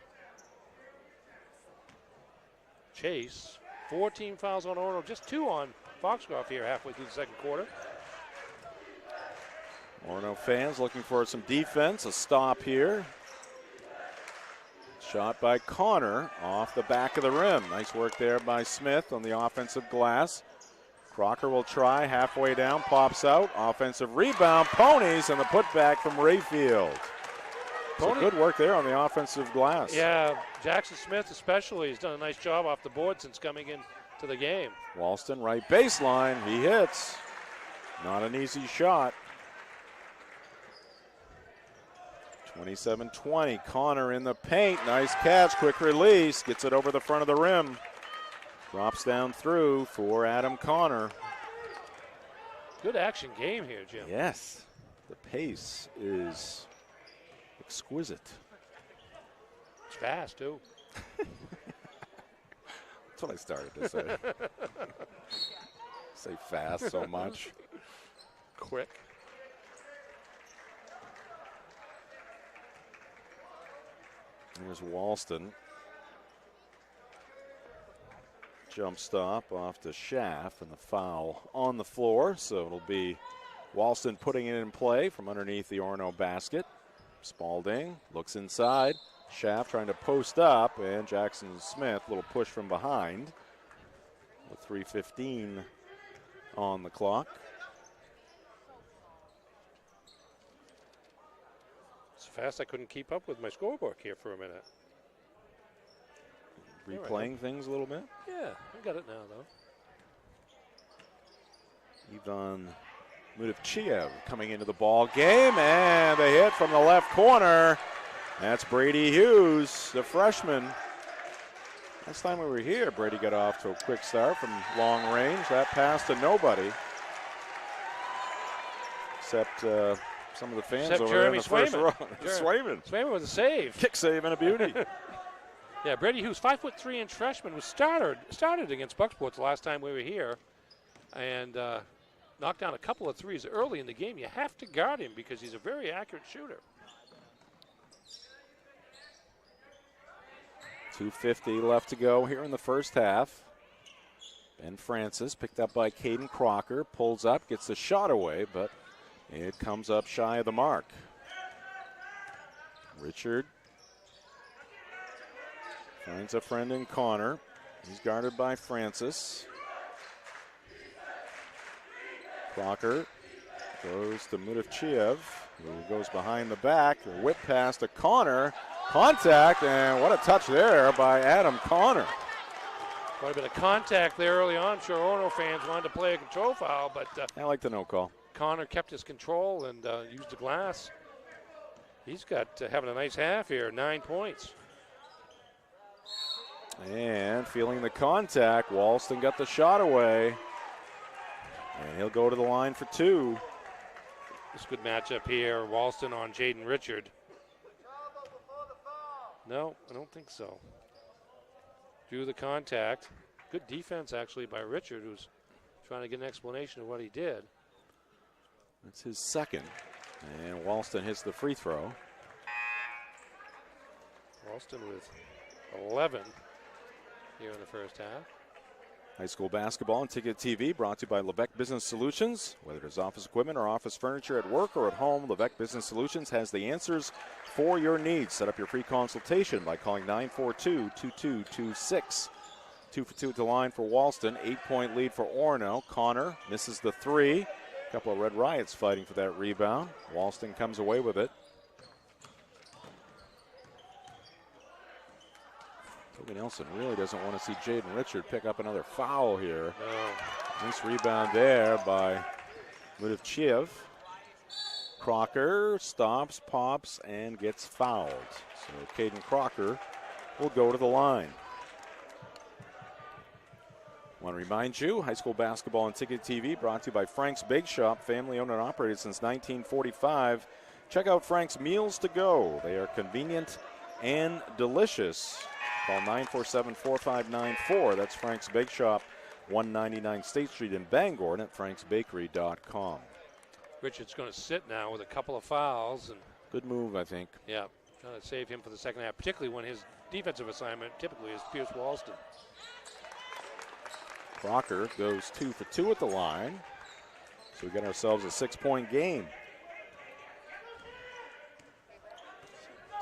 Chase. 14 fouls on Orono, just 2 on Foxcroft here halfway through the second quarter. Orono fans looking for some defense. A stop here. Shot by Connor off the back of the rim. Nice work there by Smith on the offensive glass. Crocker will try halfway down, pops out. Offensive rebound, Ponies, and the putback from Rayfield. So good work there on the offensive glass. Yeah, Jackson Smith especially has done a nice job off the board since coming into the game. Walston right baseline, he hits. Not an easy shot. 27-20, Connor in the paint. Nice catch, quick release, gets it over the front of the rim. Drops down through for Adam Connor. Good action game here, Jim. Yes, the pace is exquisite. It's fast, too. That's what I started to say. Say fast so much. Quick. Here's Walston. Jump stop off to Schaff, and the foul on the floor. So it'll be Walston putting it in play from underneath the Orono basket. Spalding looks inside. Schaff trying to post up, and Jackson Smith, little push from behind. With 3:15 on the clock. It's fast I couldn't keep up with my scorebook here for a minute. Replaying things a little bit? Yeah, I got it now, though. Ivan Mudavchiev coming into the ball game, and the hit from the left corner. That's Brady Hughes, the freshman. Last time we were here, Brady got off to a quick start from long range. That pass to nobody, except some of the fans Except over Jeremy there in the first row. Swayman. Swayman with a save. Kick save and a beauty. Yeah, Brady Hughes, 5'3" freshman, was started against Bucksport the last time we were here, and knocked down a couple of threes early in the game. You have to guard him because he's a very accurate shooter. 2:50 left to go here in the first half. Ben Francis picked up by Caden Crocker, pulls up, gets the shot away, but it comes up shy of the mark. Richard finds a friend in Connor. He's guarded by Francis. Crocker goes to Mudavchiev, who goes behind the back. The whip pass to Connor. Contact, and what a touch there by Adam Connor. Quite a bit of contact there early on. I'm sure Orono fans wanted to play a control foul, but I like the no call. Connor kept his control and used the glass. He's got having a nice half here, 9 points. And feeling the contact, Walston got the shot away. And he'll go to the line for 2. It's a good matchup here. Walston on Jaden Richard. No, I don't think so. Drew the contact. Good defense, actually, by Richard, who's trying to get an explanation of what he did. That's his second. And Walston hits the free throw. Walston with 11 here in the first half. High school basketball and Ticket TV brought to you by Lebec Business Solutions. Whether it's office equipment or office furniture at work or at home, Lebec Business Solutions has the answers for your needs. Set up your free consultation by calling 942-2226. 2 for 2 at the line for Walston. 8-point lead for Orono. Connor misses the 3. A couple of Red Riots fighting for that rebound. Walston comes away with it. Toby Nelson really doesn't want to see Jaden Richard pick up another foul here. No. Nice rebound there by Mudavchiev. Crocker stops, pops, and gets fouled. So Caden Crocker will go to the line. Want to remind you, high school basketball and Ticket TV brought to you by Frank's Bake Shop, family owned and operated since 1945. Check out Frank's Meals to Go. They are convenient and delicious. Call 947-4594. That's Frank's Bake Shop, 199 State Street in Bangor, and at franksbakery.com. Richard's going to sit now with a couple of fouls. And good move, I think. Yeah, trying to save him for the second half, particularly when his defensive assignment typically is Pierce Walston. Crocker goes 2 for 2 at the line. So we got ourselves a 6-point game.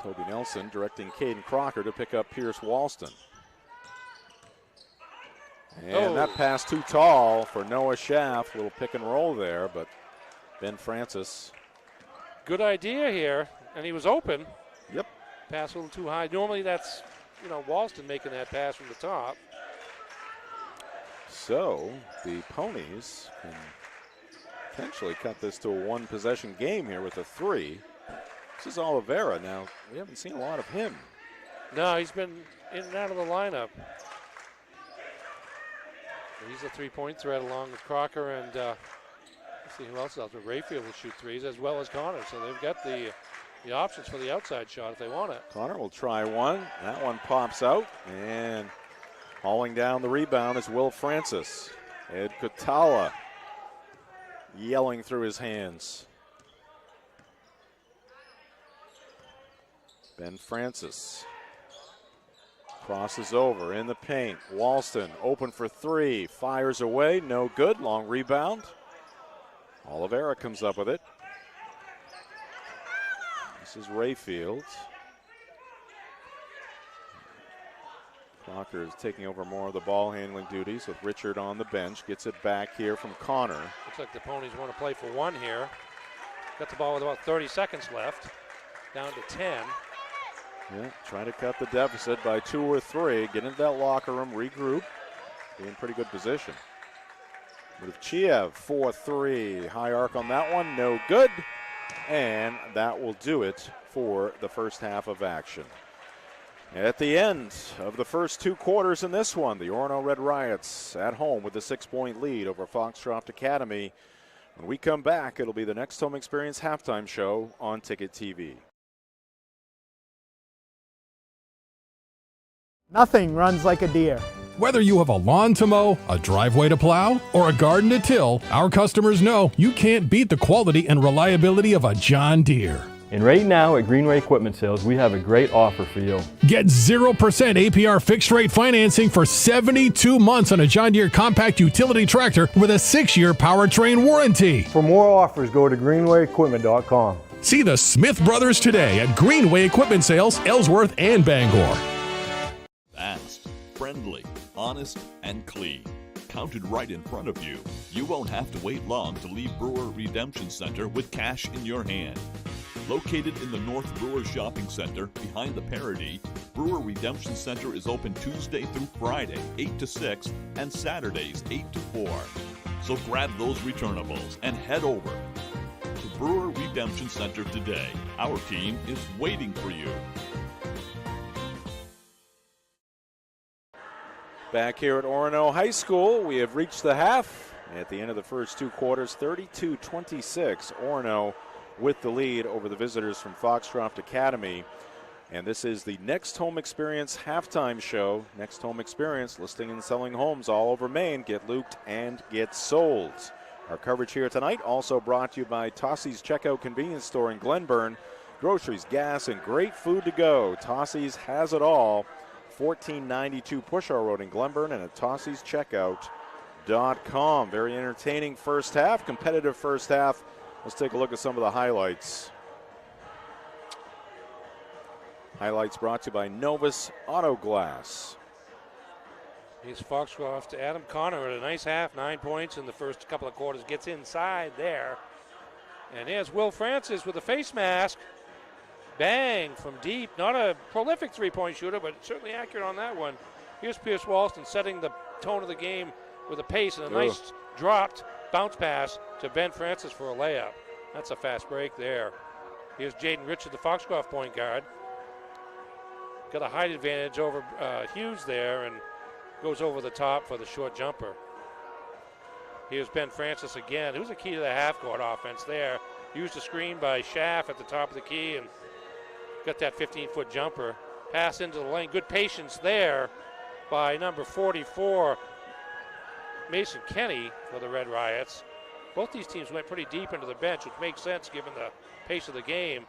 Toby Nelson directing Caden Crocker to pick up Pierce Walston. And that pass too tall for Noah Schaff. Little pick and roll there, but Ben Francis. Good idea here, and he was open. Yep. Pass a little too high. Normally that's, Walston making that pass from the top. So the Ponies can potentially cut this to a one-possession game here with a 3. This is Oliveira now. We haven't seen a lot of him. No, he's been in and out of the lineup. He's a three-point threat along with Crocker and let's see who else is out there. Rayfield will shoot threes as well as Connor. So they've got the options for the outside shot if they want it. Connor will try one. That one pops out. And hauling down the rebound is Will Francis. Ed Kutala yelling through his hands. Ben Francis crosses over in the paint. Walston open for 3. Fires away. No good. Long rebound. Oliveira comes up with it. This is Rayfield. Crocker is taking over more of the ball handling duties with Richard on the bench. Gets it back here from Connor. Looks like the Ponies want to play for one here. Got the ball with about 30 seconds left. Down to 10. Yeah, trying to cut the deficit by 2 or 3. Get into that locker room, regroup. Be in pretty good position. Mudavchiev, 4-3. High arc on that one, no good. And that will do it for the first half of action. At the end of the first 2 quarters in this one, the Orono Red Riots at home with a 6-point lead over Foxcroft Academy. When we come back, it'll be the Next Home Experience halftime show on Ticket TV. Nothing runs like a deer. Whether you have a lawn to mow, a driveway to plow, or a garden to till, our customers know you can't beat the quality and reliability of a John Deere. And right now at Greenway Equipment Sales, we have a great offer for you. Get 0% APR fixed rate financing for 72 months on a John Deere compact utility tractor with a 6-year powertrain warranty. For more offers, go to greenwayequipment.com. See the Smith brothers today at Greenway Equipment Sales, Ellsworth and Bangor. Fast, friendly, honest, and clean. Counted right in front of you. You won't have to wait long to leave Brewer Redemption Center with cash in your hand. Located in the North Brewer Shopping Center behind the Parody, Brewer Redemption Center is open Tuesday through Friday, 8 to 6, and Saturdays, 8 to 4. So grab those returnables and head over to Brewer Redemption Center today. Our team is waiting for you. Back here at Orono High School, we have reached the half. At the end of the first 2 quarters, 32-26, Orono with the lead over the visitors from Foxcroft Academy. And this is the Next Home Experience halftime show. Next Home Experience, listing and selling homes all over Maine. Get looped and get sold. Our coverage here tonight also brought to you by Tossie's Checkout Convenience Store in Glenburn. Groceries, gas, and great food to go. Tossie's has it all. 1492 Pushar Road in Glenburn and at Tossie'sCheckout.com. Very entertaining first half, competitive first half. Let's take a look at some of the highlights. Highlights brought to you by Novus Auto Glass. Here's Foxcroft. Adam Connor at a nice half, 9 points in the first couple of quarters. Gets inside there. And here's Will Francis with a face mask. Bang from deep. Not a prolific three-point shooter, but certainly accurate on that one. Here's Pierce Walston setting the tone of the game with a pace and a nice dropped bounce pass to Ben Francis for a layup. That's a fast break there. Here's Jaden Richard, the Foxcroft point guard. Got a height advantage over Hughes there and goes over the top for the short jumper. Here's Ben Francis again. Who's the key to the half-court offense there? Used a screen by Schaff at the top of the key and got that 15-foot jumper. Pass into the lane. Good patience there by number 44, Mason Kenny for the Red Riots. Both these teams went pretty deep into the bench, which makes sense given the pace of the game.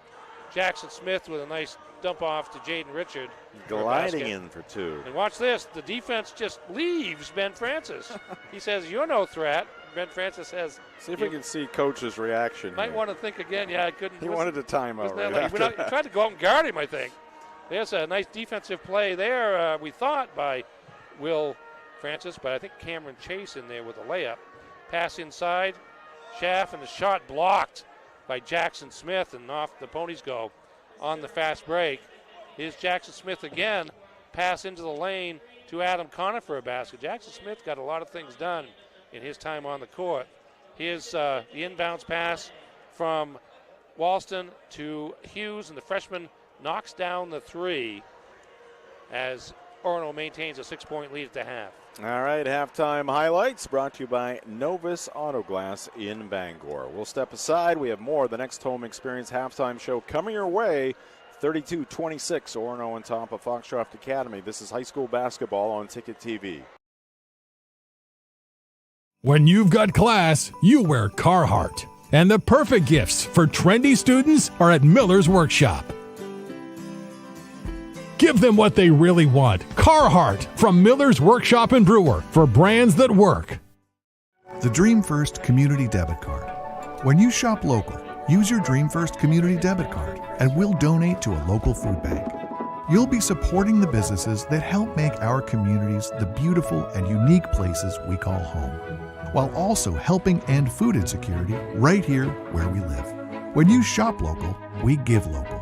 Jackson Smith with a nice dump off to Jaden Richard. Gliding in for 2. And watch this. The defense just leaves Ben Francis. He says, "You're no threat." Ben Francis says, see if we can see Coach's reaction. Might want to think again. Yeah, I couldn't. He wanted a timeout right after that. He tried to go out and guard him, I think. There's a nice defensive play there, we thought, by Will Francis, but I think Cameron Chase in there with a layup. Pass inside. Schaff, and the shot blocked by Jackson Smith, and off the Ponies go on the fast break. Here's Jackson Smith again. Pass into the lane to Adam Connor for a basket. Jackson Smith got a lot of things done in his time on the court. Here's the inbounds pass from Walston to Hughes, and the freshman knocks down the 3 as Orono maintains a 6-point lead at the half. All right, halftime highlights brought to you by Novus Auto Glass in Bangor. We'll step aside. We have more of the Next Home Experience halftime show coming your way. 32-26, Orono on top of Foxcroft Academy. This is high school basketball on Ticket TV. When you've got class, you wear Carhartt. And the perfect gifts for trendy students are at Miller's Workshop. Give them what they really want. Carhartt from Miller's Workshop in Brewer for brands that work. The Dream First Community Debit Card. When you shop local, use your Dream First Community Debit Card and we'll donate to a local food bank. You'll be supporting the businesses that help make our communities the beautiful and unique places we call home, while also helping end food insecurity right here where we live. When you shop local, we give local.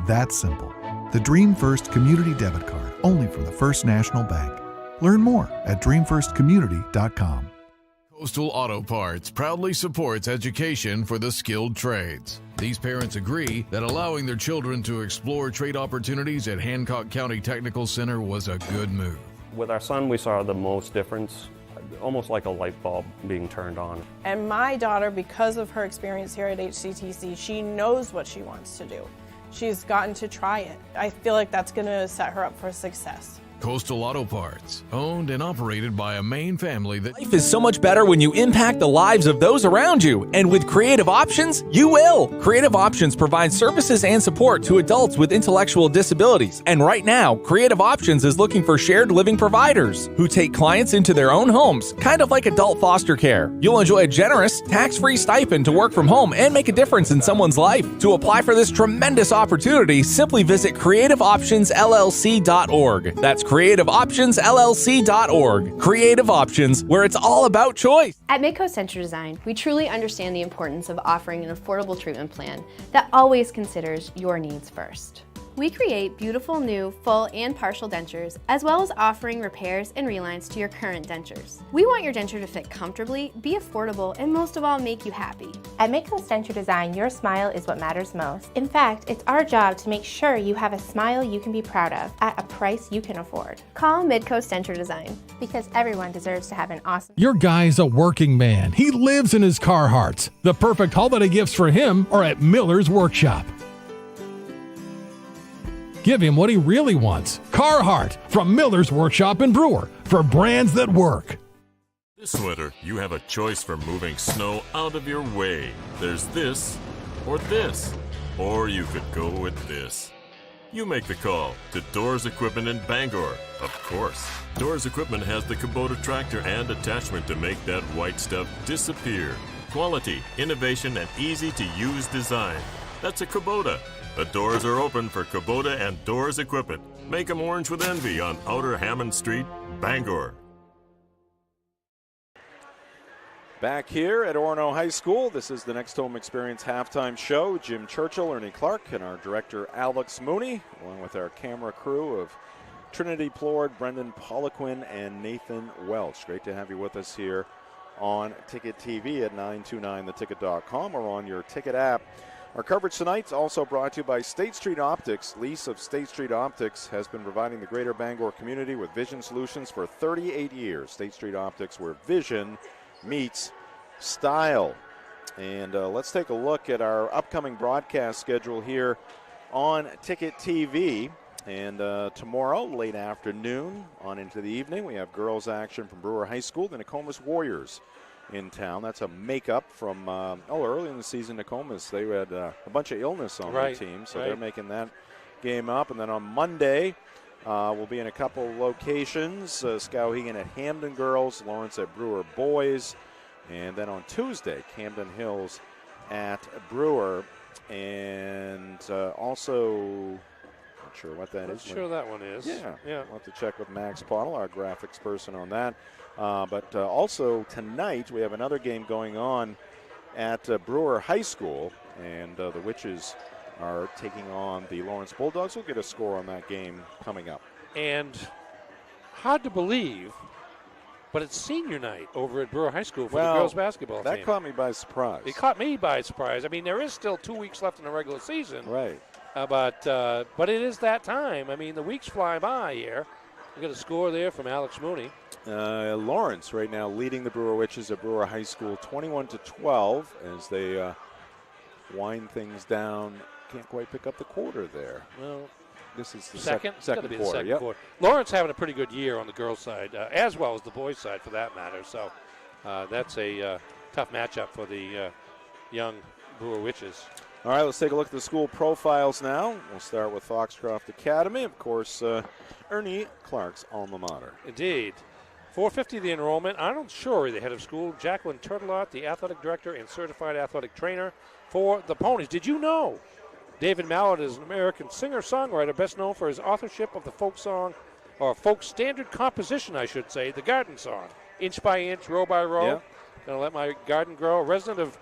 That's simple. The Dream First Community Debit Card, only from the First National Bank. Learn more at dreamfirstcommunity.com. Coastal Auto Parts proudly supports education for the skilled trades. These parents agree that allowing their children to explore trade opportunities at Hancock County Technical Center was a good move. With our son, we saw the most difference, almost like a light bulb being turned on. And my daughter, because of her experience here at HCTC, she knows what she wants to do. She's gotten to try it. I feel like that's going to set her up for success. Coastal Auto Parts, owned and operated by a Maine family that... Life is so much better when you impact the lives of those around you. And with Creative Options, you will. Creative Options provides services and support to adults with intellectual disabilities. And right now, Creative Options is looking for shared living providers who take clients into their own homes, kind of like adult foster care. You'll enjoy a generous, tax-free stipend to work from home and make a difference in someone's life. To apply for this tremendous opportunity, simply visit creativeoptionsllc.org. That's creativeoptionsllc.org. Creative Options, where it's all about choice. At Midcoast Denture Design, we truly understand the importance of offering an affordable treatment plan that always considers your needs first. We create beautiful new full and partial dentures, as well as offering repairs and relines to your current dentures. We want your denture to fit comfortably, be affordable, and most of all, make you happy. At Midcoast Denture Design, your smile is what matters most. In fact, it's our job to make sure you have a smile you can be proud of at a price you can afford. Call Midcoast Denture Design, because everyone deserves to have an awesome... Your guy's a working man. He lives in his Carhartts. The perfect holiday gifts for him are at Miller's Workshop. Give him what he really wants. Carhartt from Miller's Workshop in Brewer, for brands that work. This winter, you have a choice for moving snow out of your way. There's this, or you could go with this. You make the call to Doors Equipment in Bangor. Of course, Doors Equipment has the Kubota tractor and attachment to make that white stuff disappear. Quality, innovation, and easy-to-use design. That's a Kubota. The doors are open for Kubota and Doors Equipment. Make them orange with envy on Outer Hammond Street, Bangor. Back here at Orono High School, this is the Next Home Experience halftime show. Jim Churchill, Ernie Clark, and our director Alex Mooney, along with our camera crew of Trinity Plord, Brendan Poliquin, and Nathan Welch. Great to have you with us here on Ticket TV at 929theticket.com or on your Ticket app. Our coverage tonight is also brought to you by State Street Optics. Lease of State Street Optics has been providing the greater Bangor community with vision solutions for 38 years. State Street Optics, where vision meets style. And let's take a look at our upcoming broadcast schedule here on Ticket TV. And tomorrow, late afternoon on into the evening, we have girls action from Brewer High School, the Nokomis Warriors in town. That's a makeup from early in the season. Nokomis, they had a bunch of illness on their team, so they're making that game up. And then on Monday, we'll be in a couple locations. Skowhegan at Hampden girls, Lawrence at Brewer boys, and then on Tuesday, Camden Hills at Brewer, and also not sure what that is. Not sure that one is. Yeah. We'll have to check with Max Pottle, our graphics person, on that. But also tonight we have another game going on at Brewer High School, and the Witches are taking on the Lawrence Bulldogs. We'll get a score on that game coming up. And hard to believe, but it's senior night over at Brewer High School for the girls basketball team. That caught me by surprise. It caught me by surprise. I mean, there is still 2 weeks left in the regular season. Right. But it is that time. I mean, the weeks fly by here. We got a score there from Alex Mooney. Lawrence right now leading the Brewer Witches at Brewer High School 21-12 as they wind things down. Can't quite pick up the quarter there. Well, this is the second quarter. The second quarter. Lawrence having a pretty good year on the girls' side, as well as the boys' side for that matter. So that's a tough matchup for the young Brewer Witches. All right, let's take a look at the school profiles now. We'll start with Foxcroft Academy. Of course, Ernie Clark's alma mater. Indeed. 450 the enrollment. Arnold Shorey, the head of school. Jacqueline Turtelot, the athletic director and certified athletic trainer for the Ponies. Did you know David Mallett is an American singer-songwriter, best known for his authorship of the folk song, or folk standard composition, I should say, the garden song. Inch by inch, row by row. Yeah. Gonna let my garden grow. A resident of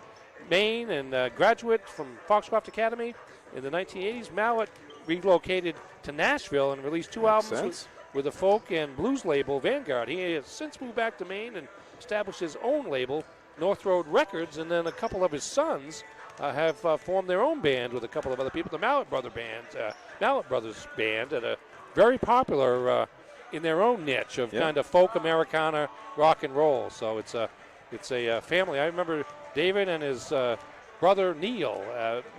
Maine and graduate from Foxcroft Academy in the 1980s. Mallett relocated to Nashville and released two albums with the folk and blues label Vanguard. He has since moved back to Maine and established his own label, North Road Records, and then a couple of his sons have formed their own band with a couple of other people, the Mallet Brothers Band, and a very popular in their own niche of kind of folk Americana rock and roll. So it's a family. I remember David and his brother Neil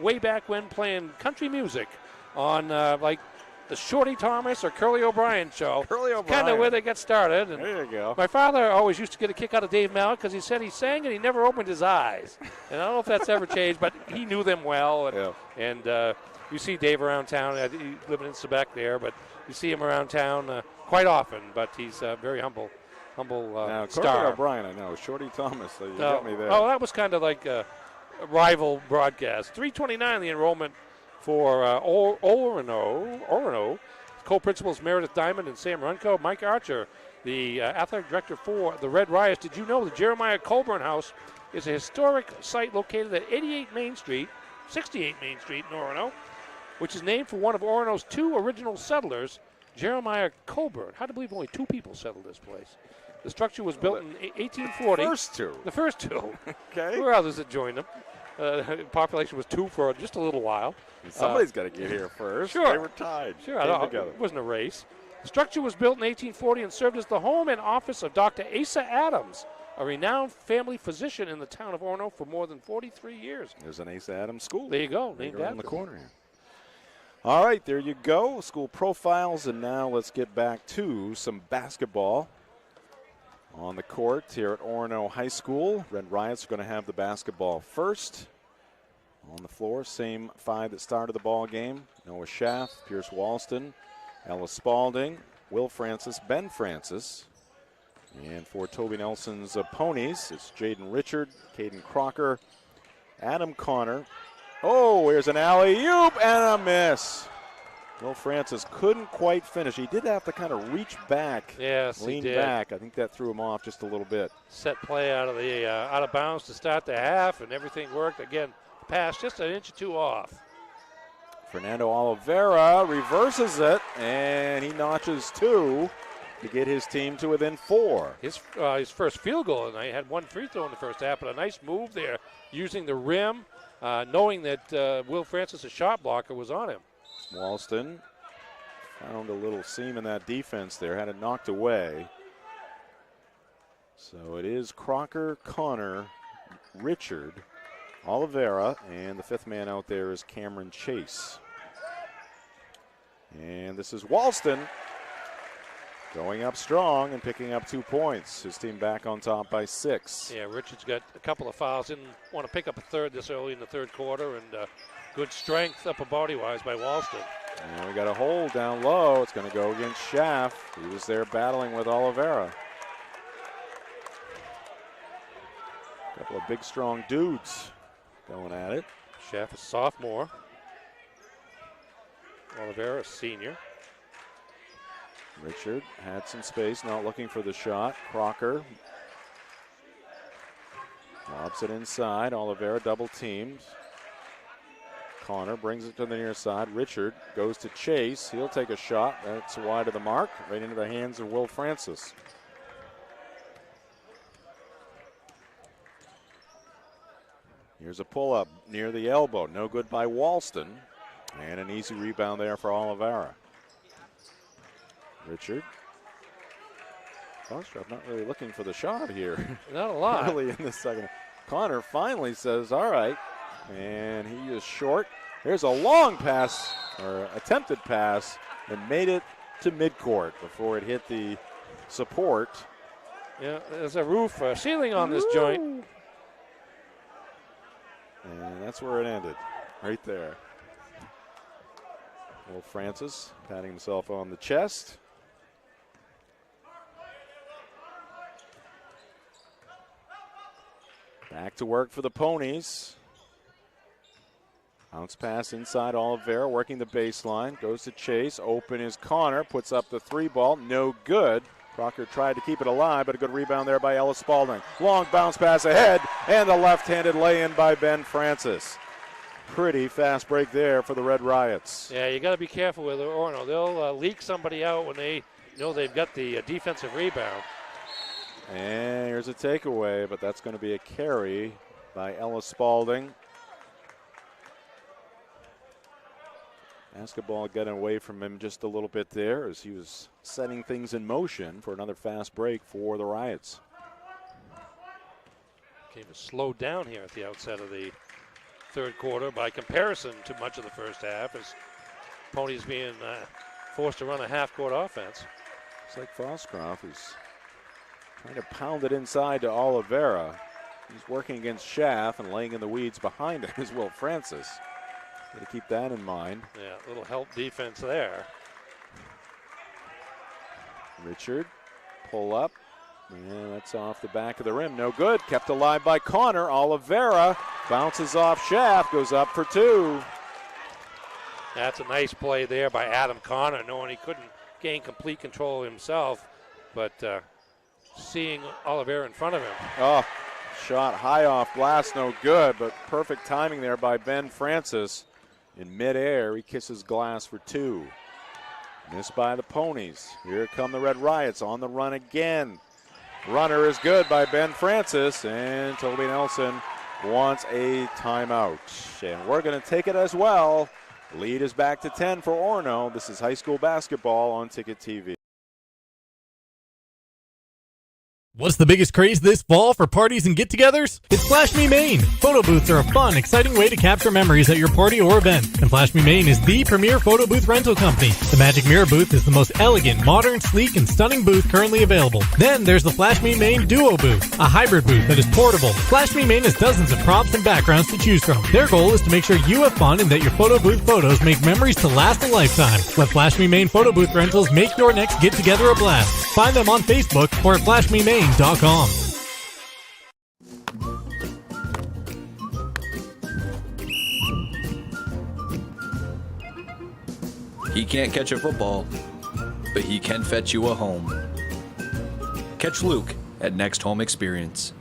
way back when playing country music on like the Shorty Thomas or Curly O'Brien show. Curly O'Brien. Kind of where they got started. And there you go. my father always used to get a kick out of Dave Mallet because he said he sang and he never opened his eyes. And I don't know if that's ever changed, but he knew them well. And you see Dave around town. He's living in Quebec there, but you see him around town quite often. But he's very humble now, star. Curly O'Brien, I know. Shorty Thomas, so you got me there. Oh, that was kind of like a rival broadcast. 329 the enrollment for Orono. Co-principals Meredith Diamond and Sam Runco. Mike Archer, the athletic director for the Red Riots. Did you know the Jeremiah Colburn House is a historic site located at 68 Main Street in Orono, which is named for one of Orono's 2 original settlers, Jeremiah Colburn. Hard to believe only 2 people settled this place. The structure was built in 1840. The first two. Okay. There were others that joined them. Population was 2 for just a little while. Somebody's got to get here first. Sure. They were tied. Sure. It wasn't a race. The structure was built in 1840 and served as the home and office of Dr. Asa Adams, a renowned family physician in the town of Orono for more than 43 years. There's an Asa Adams school. There you go. Right Named around after the him. corner here. All right, there you go. School profiles, and now let's get back to some basketball on the court here at Orono High School. Red Riots are going to have the basketball first. On the floor, same 5 that started the ball game. Noah Schaff, Pierce Walston, Ella Spalding, Will Francis, Ben Francis. And for Toby Nelson's ponies, it's Jaden Richard, Caden Crocker, Adam Connor. Oh, here's an alley-oop and a miss. Will Francis couldn't quite finish. He did have to kind of reach back, lean back. I think that threw him off just a little bit. Set play out of bounds to start the half, and everything worked. Again, pass just an inch or 2 off. Fernando Oliveira reverses it, and he notches 2 to get his team to within 4. His first field goal, and he had 1 free throw in the first half, but a nice move there using the rim, knowing that Will Francis, a shot blocker, was on him. Walston found a little seam in that defense there, had it knocked away. So it is Crocker, Connor, Richard, Oliveira, and the 5th man out there is Cameron Chase. And this is Walston going up strong and picking up 2 points. His team back on top by 6. Yeah, Richard's got a couple of fouls. Didn't want to pick up a third this early in the third quarter, and good strength upper body-wise by Walston. And we got a hold down low. It's going to go against Schaff. He was there battling with Oliveira. A couple of big, strong dudes going at it. Schaff, a sophomore. Oliveira, a senior. Richard had some space, not looking for the shot. Crocker lobs it inside. Oliveira double teamed. Connor brings it to the near side. Richard goes to Chase. He'll take a shot. That's wide of the mark, right into the hands of Will Francis. Here's a pull-up near the elbow. No good by Walston. And an easy rebound there for Oliveira. Richard. Foxtrot not really looking for the shot here. Not a lot. Early in the second. Connor finally says, all right. And he is short. There's a long pass, or attempted pass, and made it to midcourt before it hit the support. Yeah, there's a roof, ceiling on this joint. And that's where it ended, right there. Will Francis patting himself on the chest. Back to work for the Ponies. Bounce pass inside Oliveira, working the baseline. Goes to Chase. Open is Connor. Puts up the 3 ball. No good. Crocker tried to keep it alive, but a good rebound there by Ellis Spalding. Long bounce pass ahead, and the left-handed lay-in by Ben Francis. Pretty fast break there for the Red Riots. Yeah, you got to be careful with Orono. They'll leak somebody out when they they've got the defensive rebound. And here's a takeaway, but that's going to be a carry by Ellis Spalding. Basketball getting away from him just a little bit there as he was setting things in motion for another fast break for the Riots. Game was slowed down here at the outset of the third quarter by comparison to much of the first half as Ponies being forced to run a half-court offense. It's like Foskroff is trying to pound it inside to Oliveira. He's working against Schaff, and laying in the weeds behind him is Will Francis. Got to keep that in mind. Yeah, a little help defense there. Richard, pull up. And that's off the back of the rim. No good. Kept alive by Connor. Oliveira bounces off Schaff, goes up for two. That's a nice play there by Adam Connor, knowing he couldn't gain complete control himself, but seeing Oliveira in front of him. Oh, shot high off glass, no good, but perfect timing there by Ben Francis. In midair, he kisses glass for two. Missed by the Ponies. Here come the Red Riots on the run again. Runner is good by Ben Francis, and Toby Nelson wants a timeout. And we're going to take it as well. Lead is back to 10 for Orono. This is high school basketball on Ticket TV. What's the biggest craze this fall for parties and get-togethers? It's Flash Me Maine. Photo booths are a fun, exciting way to capture memories at your party or event. And Flash Me Maine is the premier photo booth rental company. The Magic Mirror booth is the most elegant, modern, sleek, and stunning booth currently available. Then there's the Flash Me Maine Duo booth, a hybrid booth that is portable. Flash Me Maine has dozens of props and backgrounds to choose from. Their goal is to make sure you have fun and that your photo booth photos make memories to last a lifetime. Let Flash Me Maine photo booth rentals make your next get-together a blast. Find them on Facebook or at flashmemaine.com. He can't catch a football, but he can fetch you a home. Catch Luke at Next Home Experience.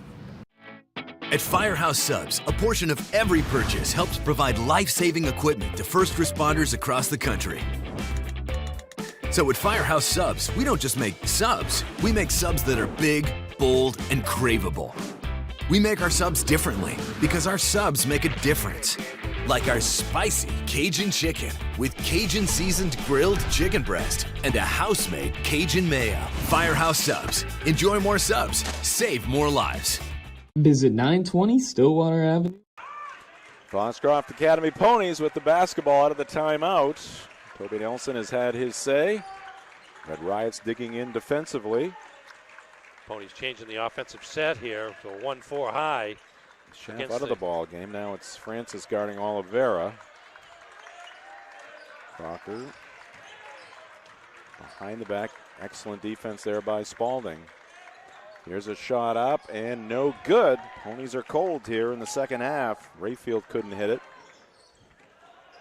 At Firehouse Subs, a portion of every purchase helps provide life-saving equipment to first responders across the country. So at Firehouse Subs, we don't just make subs, we make subs that are big, bold, and craveable. We make our subs differently because our subs make a difference. Like our spicy Cajun chicken with Cajun seasoned grilled chicken breast and a house-made Cajun mayo. Firehouse Subs. Enjoy more subs. Save more lives. Visit 920 Stillwater Avenue. Foxcroft Academy Ponies with the basketball out of the timeout. Toby Nelson has had his say. Red Riots digging in defensively. Ponies changing the offensive set here to a 1-4 high. Schaff out of the ball game. Now it's Francis guarding Oliveira. Crocker behind the back. Excellent defense there by Spalding. Here's a shot up and no good. Ponies are cold here in the second half. Rayfield couldn't hit it.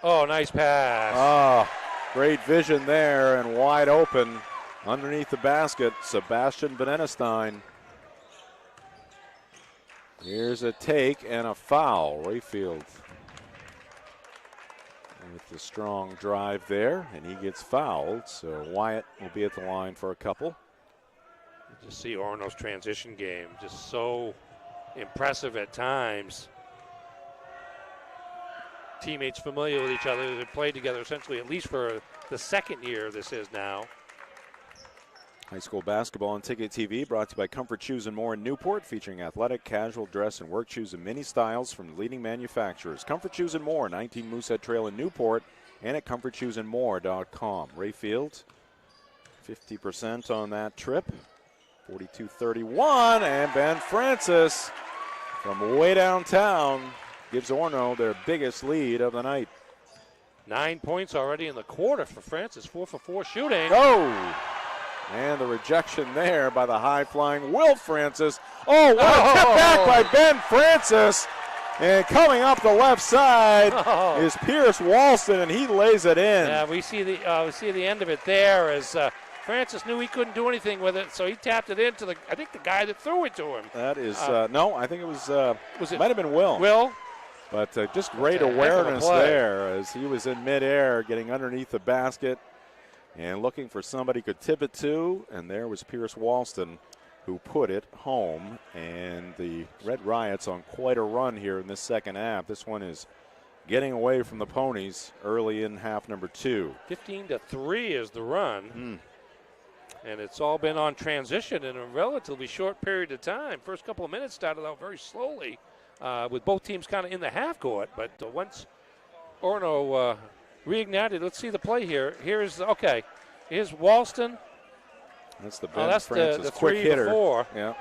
Oh, nice pass. Oh, great vision there and wide open underneath the basket. Sebastian Benenestein. Here's a take and a foul. Rayfield with the strong drive there, and he gets fouled. So Wyatt will be at the line for a couple. You just see Orono's transition game, just so impressive at times. Teammates familiar with each other. They've played together essentially at least for the second year this is now. High school basketball on Ticket TV brought to you by Comfort Shoes and More in Newport, featuring athletic, casual, dress, and work shoes in many styles from leading manufacturers. Comfort Shoes and More, 19 Moosehead Trail in Newport, and at comfortshoesandmore.com. Rayfield, 50% on that trip, 42-31, and Ben Francis from way downtown gives Orono their biggest lead of the night. 9 points already in the quarter for Francis, 4 for 4 shooting. Oh! And the rejection there by the high-flying Will Francis. Oh, what a tip back by Ben Francis. And coming up the left side is Pierce Walston, and he lays it in. Yeah, we see the end of it there as Francis knew he couldn't do anything with it, so he tapped it into the guy that threw it to him. That is no, I think it was it might have been Will. Will. But just great awareness there as he was in midair getting underneath the basket. and looking for somebody who could tip it to, and there was Pierce Walston who put it home. And the Red Riots on quite a run here in this second half. This one is getting away from the Ponies early in half number 2. 15-3 is the run. And it's all been on transition in a relatively short period of time. First couple of minutes started out very slowly with both teams kind of in the half court. But once Orono reignited, let's see the play here. Here's Walston. That's the Ben Francis the quick 3 hitter. to 4. Yeah.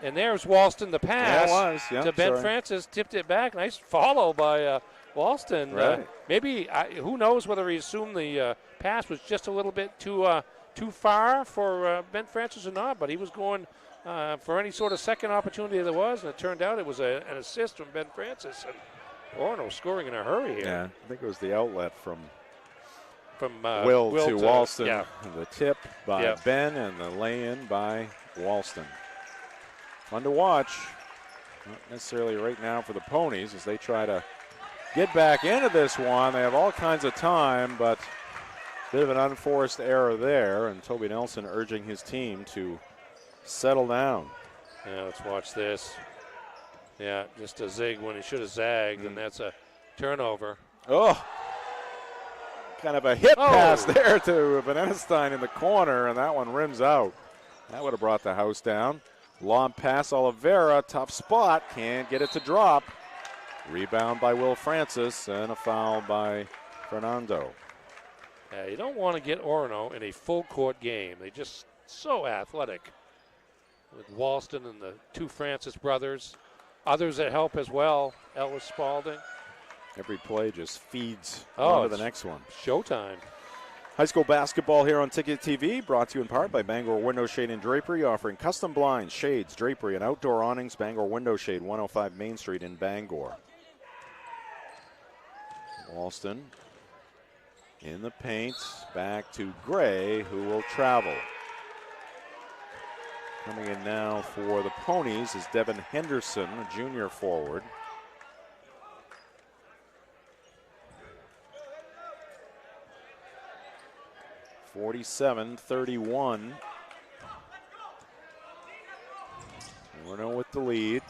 And there's Walston, the pass to Ben sorry. Francis, tipped it back. Nice follow by Walston. Right. Maybe, who knows whether he assumed the pass was just a little bit too far for Ben Francis or not, but he was going for any sort of second opportunity there was, and it turned out it was an assist from Ben Francis. And Orono scoring in a hurry here. Yeah, I think it was the outlet from Will to Walston. Yeah. The tip by Ben and the lay-in by Walston. Fun to watch. Not necessarily right now for the Ponies as they try to get back into this one. They have all kinds of time, but a bit of an unforced error there, and Toby Nelson urging his team to settle down. Yeah, let's watch this. Yeah, just a zig when he should have zagged, and that's a turnover. Oh, kind of a hit pass there to Venenestein in the corner, and that one rims out. That would have brought the house down. Long pass, Oliveira, tough spot, can't get it to drop. Rebound by Will Francis, and a foul by Fernando. Yeah, you don't want to get Orono in a full court game. They're just so athletic. With Walston and the 2 Francis brothers. Others that help as well, Ellis Spalding. Every play just feeds on to the next one. Showtime. High school basketball here on Ticket TV, brought to you in part by Bangor Window Shade and Drapery, offering custom blinds, shades, drapery, and outdoor awnings. Bangor Window Shade, 105 Main Street in Bangor. Walston in the paint, back to Gray, who will travel. Coming in now for the Ponies is Devin Henderson, a junior forward. (47-31). Orono with the lead.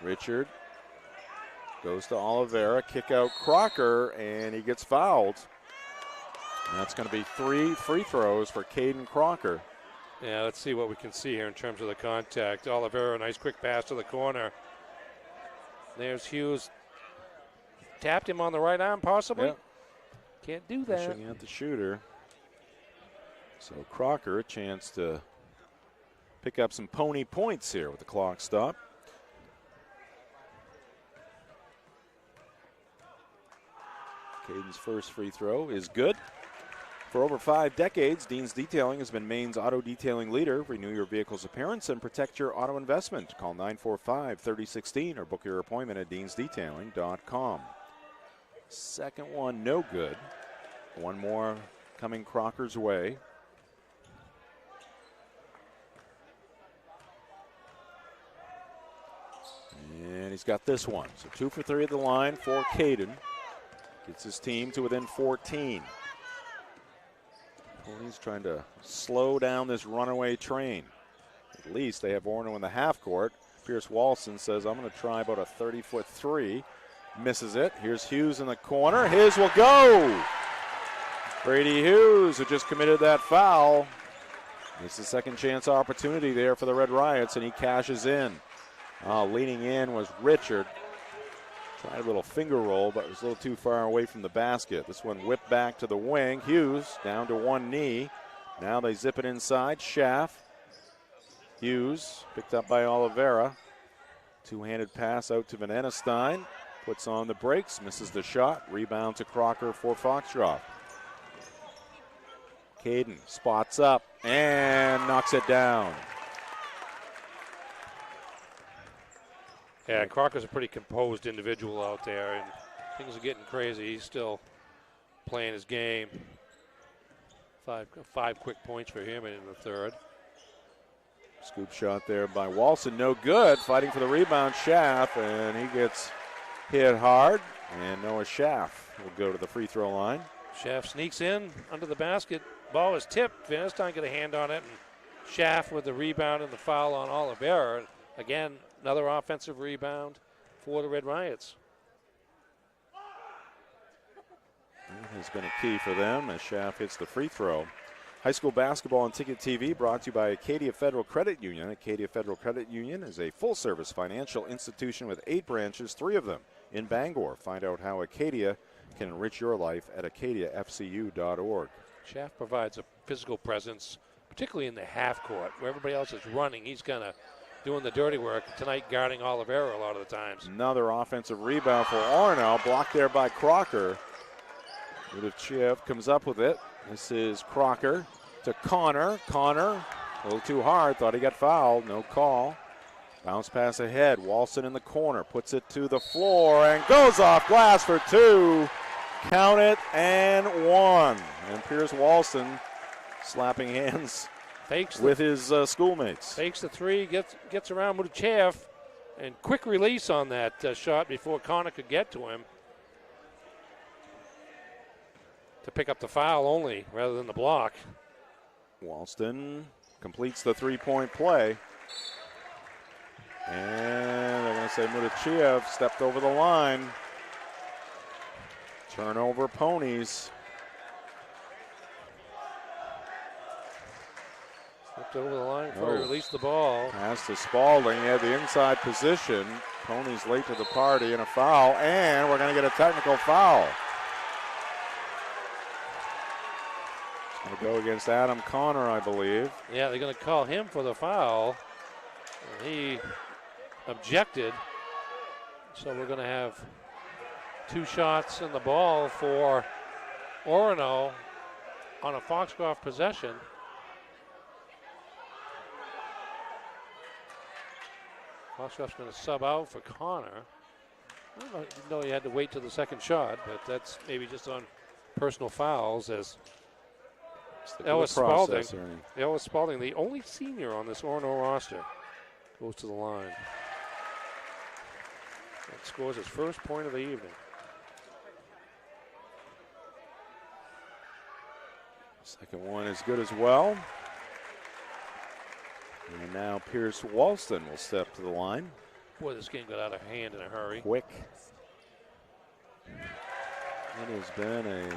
Richard goes to Oliveira, kick out Crocker, and he gets fouled. And that's going to be 3 free throws for Caden Crocker. Yeah, let's see what we can see here in terms of the contact. Oliveira, nice quick pass to the corner. There's Hughes. Tapped him on the right arm, possibly. Yep. Can't do that. Pushing at the shooter. So Crocker, a chance to pick up some Pony points here with the clock stop. Caden's first free throw is good. For over 5 decades, Dean's Detailing has been Maine's auto detailing leader. Renew your vehicle's appearance and protect your auto investment. Call 945-3016 or book your appointment at deansdetailing.com. Second one, no good. One more coming Crocker's way. And he's got this one. So 2 for 3 at the line for Caden. Gets his team to within 14. Ponies trying to slow down this runaway train. At least they have Orono in the half court. Pierce Walston says, I'm going to try about a 30-foot 3. Misses it. Here's Hughes in the corner. His will go. Brady Hughes, who just committed that foul. It's a second chance opportunity there for the Red Riots, and he cashes in. Leaning in was Richard. Tried a little finger roll, but was a little too far away from the basket. This one whipped back to the wing. Hughes down to one knee. Now they zip it inside. Schaff. Hughes picked up by Oliveira. Two-handed pass out to Venenestein. Puts on the brakes, misses the shot. Rebound to Crocker for Foxtrot. Caden spots up and knocks it down. Yeah, Crocker's a pretty composed individual out there, and things are getting crazy. He's still playing his game. Five quick points for him in the third. Scoop shot there by Walston, no good. Fighting for the rebound, Schaff, and he gets hit hard. And Noah Schaff will go to the free throw line. Schaff sneaks in under the basket. Ball is tipped. Van Eston get a hand on it. And Schaff with the rebound and the foul on Oliveira. Again, another offensive rebound for the Red Riots. That has been a key for them as Schaff hits the free throw. High school basketball on Ticket TV brought to you by Acadia Federal Credit Union. Acadia Federal Credit Union is a full-service financial institution with 8 branches, 3 of them in Bangor. Find out how Acadia can enrich your life at acadiafcu.org. Schaff provides a physical presence, particularly in the half court, where everybody else is running. He's kind of doing the dirty work tonight, guarding Oliveira a lot of the times. Another offensive rebound for Orono, blocked there by Crocker. Udovchiev comes up with it. This is Crocker to Connor. Connor, a little too hard, thought he got fouled, no call. Bounce pass ahead, Walston in the corner, puts it to the floor and goes off glass for 2. Count it and 1. And Pierce Walston slapping hands with his schoolmates. Fakes the 3, gets around Mudachev, and quick release on that shot before Connor could get to him. To pick up the foul only rather than the block. Walston completes the 3-point play. And they're going to say Mudachiev stepped over the line. Turnover, Ponies. Stepped over the line before he released the ball. Pass to Spalding. He had the inside position. Ponies late to the party and a foul. And we're going to get a technical foul. Going to go against Adam Connor, I believe. Yeah, they're going to call him for the foul. And he objected. So we're going to have 2 shots in the ball for Orono on a Foxcroft possession. Foxcroft's going to sub out for Connor. I didn't know he had to wait till the second shot, but that's maybe just on personal fouls as Ellis Spalding, the only senior on this Orono roster, goes to the line. And scores his first point of the evening. Second one is good as well. And now Pierce Walston will step to the line. Boy, this game got out of hand in a hurry. Quick. It has been a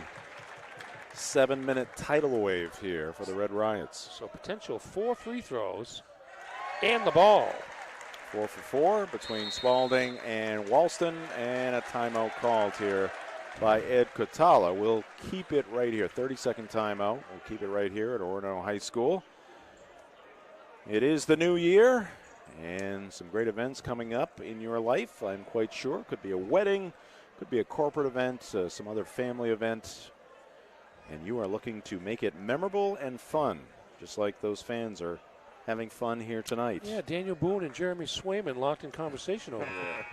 7-minute tidal wave here for the Red Riots. So potential 4 free throws and the ball. 4 for 4 between Spalding and Walston, and a timeout called here by Ed Kotala. We'll keep it right here. 30-second timeout. We'll keep it right here at Orono High School. It is the new year and some great events coming up in your life, I'm quite sure. Could be a wedding, could be a corporate event, some other family event. And you are looking to make it memorable and fun, just like those fans are having fun here tonight. Yeah, Daniel Boone and Jeremy Swayman locked in conversation over there.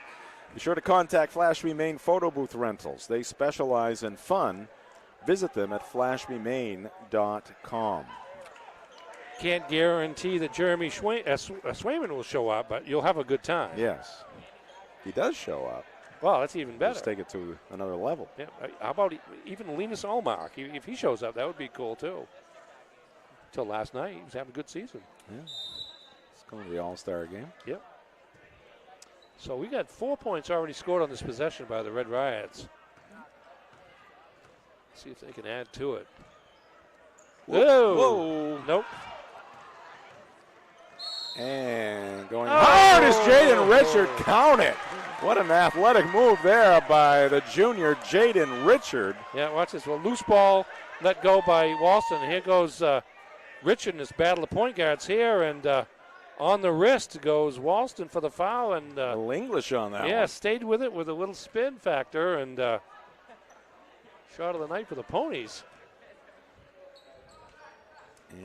Be sure to contact Flashme Maine Photo Booth Rentals. They specialize in fun. Visit them at flashmemaine.com. Can't guarantee that Jeremy Swayman will show up, but you'll have a good time. Yes. He does show up. Well, that's even better. Let's take it to another level. Yeah. How about even Linus Allmark? If he shows up, that would be cool, too. Until last night, he was having a good season. Yeah. It's going to the All-Star game. Yep. So we got 4 points already scored on this possession by the Red Riots. See if they can add to it. Whoa. Whoa. Nope. And going hard is Jaden Richard. Count it. What an athletic move there by the junior Jaden Richard. Yeah, watch this. Well, loose ball let go by Walston. Here goes Richard in this battle of point guards here. And on the wrist goes Walston for the foul. And a little English on that one. Yeah, stayed with it with a little spin factor. And shot of the night for the Ponies.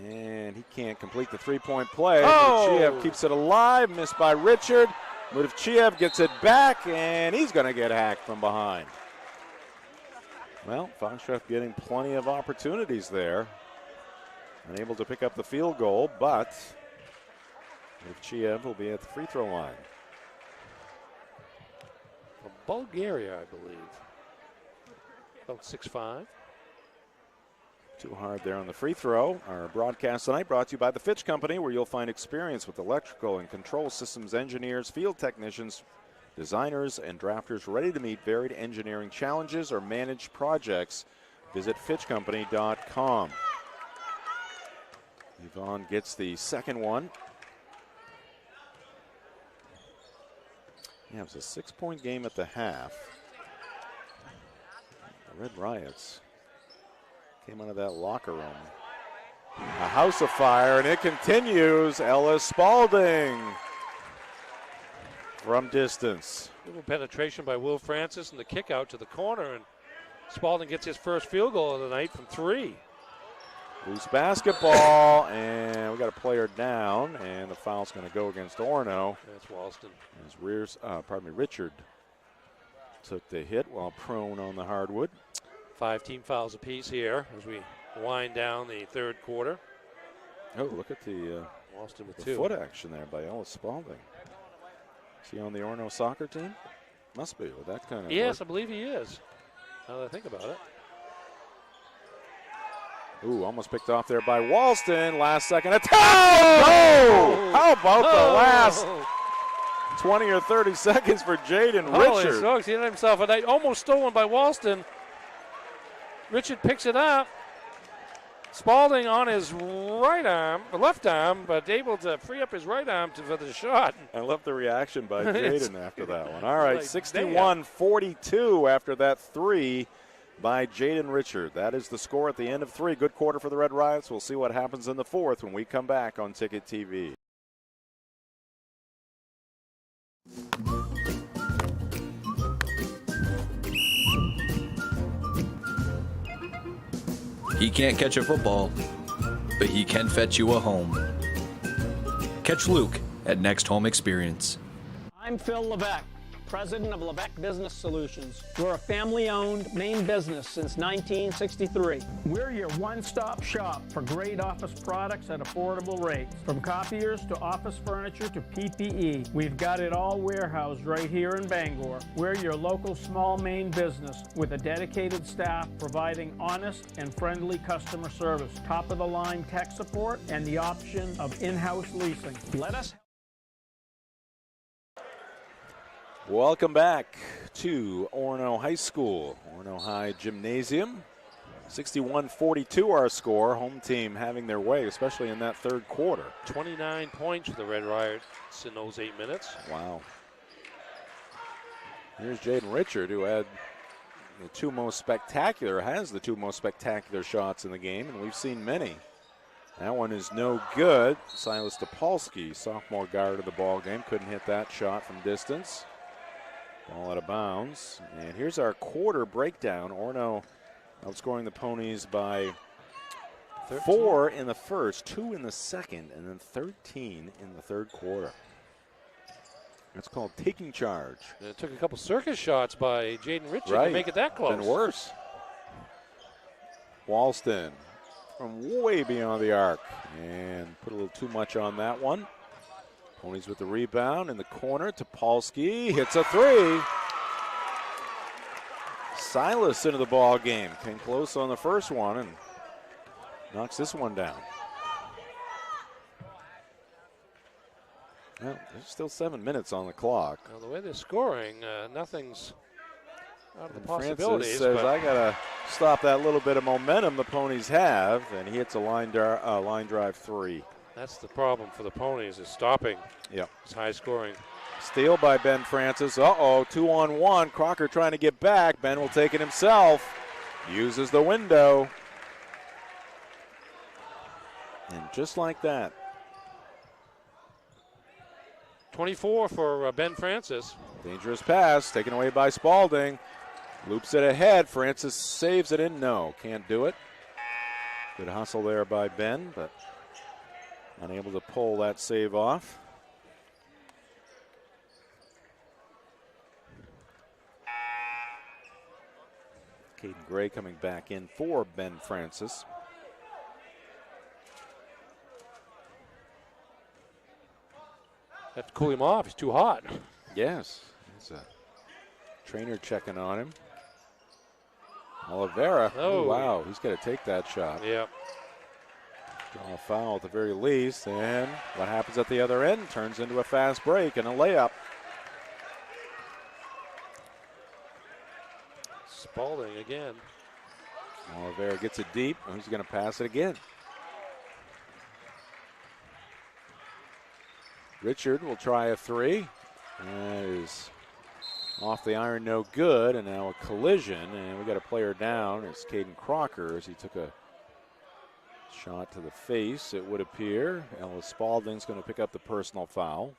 And he can't complete the three-point play. Oh! Mudavchiev keeps it alive, missed by Richard. Mudavchiev gets it back, and he's going to get hacked from behind. Well, Foxcroft getting plenty of opportunities there. Unable to pick up the field goal, but Mudavchiev will be at the free throw line. A Bulgaria, I believe. About 6'5". Too hard there on the free throw. Our broadcast tonight brought to you by the Fitch Company, where you'll find experience with electrical and control systems engineers, field technicians, designers, and drafters ready to meet varied engineering challenges or manage projects. Visit FitchCompany.com. Yvonne gets the second one. Yeah, it was a 6-point game at the half. The Red Riots came out of that locker room. A house of fire, and it continues. Ellis Spalding from distance. Little penetration by Will Francis and the kick out to the corner, and Spalding gets his first field goal of the night from 3. Loose basketball, and we got a player down, and the foul's going to go against Orono. That's Walston. As Richard took the hit while prone on the hardwood. 5 team fouls apiece here as we wind down the third quarter. Oh, look at the Walston with the 2. foot action there by Ellis Spalding. Is he on the Orono soccer team? Must be with that kind of Yes, work. I believe he is, now that I think about it. Ooh, almost picked off there by Walston. Last second attack. Oh! How about the last 20 or 30 seconds for Jaden Holy Richard? smokes, he had himself a night almost stolen by Walston. Richard picks it up. Spalding on his left arm, but able to free up his right arm for the shot. I love the reaction by Jaden after that one. All right, like, 61-42 after that 3 by Jaden Richard. That is the score at the end of 3. Good quarter for the Red Riots. We'll see what happens in the 4th when we come back on Ticket TV. He can't catch a football, but he can fetch you a home. Catch Luke at Next Home Experience. I'm Phil Levesque, president of Levesque Business Solutions. We're a family-owned Maine business since 1963. We're your one-stop shop for great office products at affordable rates. From copiers to office furniture to PPE, we've got it all warehoused right here in Bangor. We're your local small Maine business with a dedicated staff providing honest and friendly customer service, top-of-the-line tech support, and the option of in-house leasing. Let us Welcome back to Orono High School, Orono High Gymnasium. 61-42 our score. Home team having their way, especially in that third quarter. 29 points for the Red Riots in those 8 minutes. Wow. Here's Jaden Richard, who had the two most spectacular shots in the game, and we've seen many. That one is no good. Silas Topolsky, sophomore guard of the ball game, couldn't hit that shot from distance. Ball out of bounds. And here's our quarter breakdown. Orono outscoring the Ponies by 4 in the first, 2 in the second, and then 13 in the third quarter. That's called taking charge. And it took a couple circus shots by Jaden Richard to make it that close. And worse. Walston from way beyond the arc. And put a little too much on that one. Ponies with the rebound in the corner. Topolsky hits a 3. Silas into the ball game. Came close on the first one and knocks this one down. Well, there's still 7 minutes on the clock. Well, the way they're scoring, nothing's out of the And possibilities. Francis says, I got to stop that little bit of momentum the Ponies have, and he hits a line drive 3. That's the problem for the Ponies, is stopping. Yep. It's high scoring. Steal by Ben Francis. 2-on-1. Crocker trying to get back. Ben will take it himself. Uses the window. And just like that. 24 for Ben Francis. Dangerous pass taken away by Spalding. Loops it ahead. Francis saves it in. No, can't do it. Good hustle there by Ben, but unable to pull that save off. Caden Gray coming back in for Ben Francis. Have to cool him off. He's too hot. Yes. He's Trainer checking on him. Oliveira. Oh, wow. He's going to take that shot. Yep. Draw a foul at the very least. And what happens at the other end turns into a fast break and a layup. Spalding again. Oliveira gets it deep. He's going to pass it again. Richard will try a three. That is off the iron, no good. And now a collision. And we got a player down. It's Caden Crocker as he took a shot to the face, it would appear. Ellis Spalding's going to pick up the personal foul.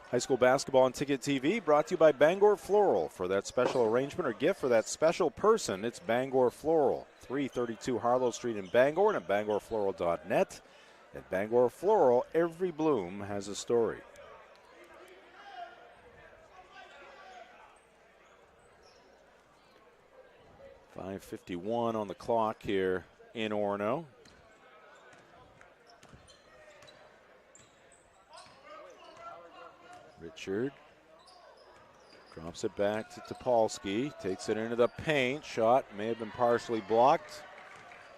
High school basketball on Ticket TV brought to you by Bangor Floral. For that special arrangement or gift for that special person, it's Bangor Floral. 332 Harlow Street in Bangor and at bangorfloral.net. At Bangor Floral, every bloom has a story. .551 on the clock here in Orono. Richard drops it back to Topolsky, takes it into the paint. Shot may have been partially blocked.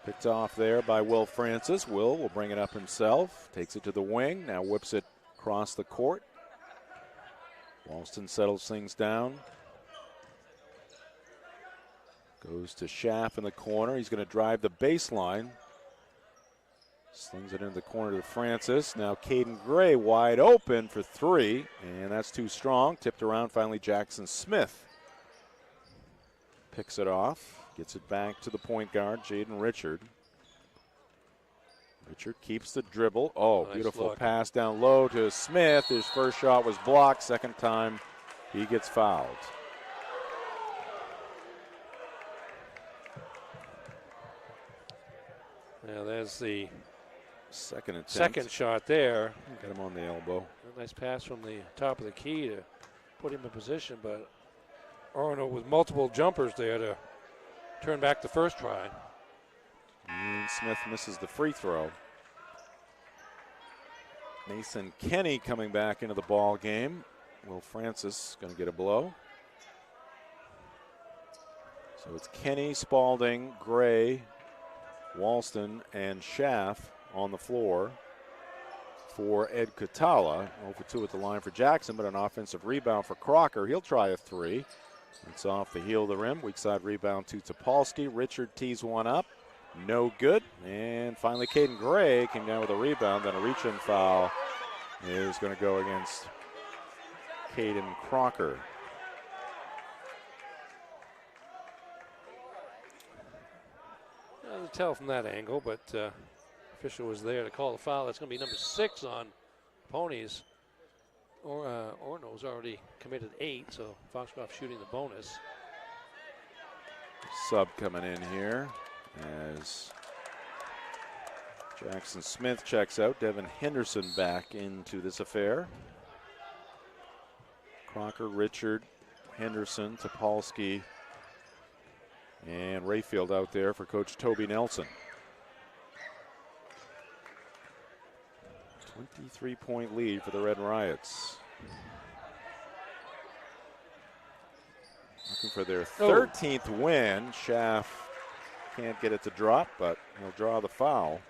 Picked off there by Will Francis. Will bring it up himself, takes it to the wing, now whips it across the court. Walston settles things down. Goes to Schaff in the corner. He's going to drive the baseline. Slings it into the corner to Francis. Now Caden Gray wide open for three, and that's too strong. Tipped around finally Jackson Smith. Picks it off. Gets it back to the point guard, Jaden Richard. Richard keeps the dribble. Oh, nice beautiful look. Pass down low to Smith. His first shot was blocked. Second time he gets fouled. Yeah, there's the second shot there. Got him on the elbow. A nice pass from the top of the key to put him in position, but Orono with multiple jumpers there to turn back the first try. And Smith misses the free throw. Mason Kenny coming back into the ball game. Will Francis going to get a blow. So it's Kenny, Spalding, Gray, Walston, and Schaff on the floor for Ed Katala. 0 for 2 at the line for Jackson, but an offensive rebound for Crocker. He'll try a three. It's off the heel of the rim. Weak side rebound to Topolsky. Richard tees one up. No good. And finally, Caden Gray came down with a rebound. Then a reach-in foul is going to go against Caden Crocker. Hard to tell from that angle, but official was there to call the foul. That's going to be number 6 on Ponies. Orono's already committed 8, so Foxcroft shooting the bonus. Sub coming in here as Jackson Smith checks out. Devin Henderson back into this affair. Crocker, Richard, Henderson, Topolsky, and Rayfield out there for Coach Toby Nelson. 23-point lead for the Red Riots. Looking for their 13th win. Schaff can't get it to drop, but he'll draw the foul.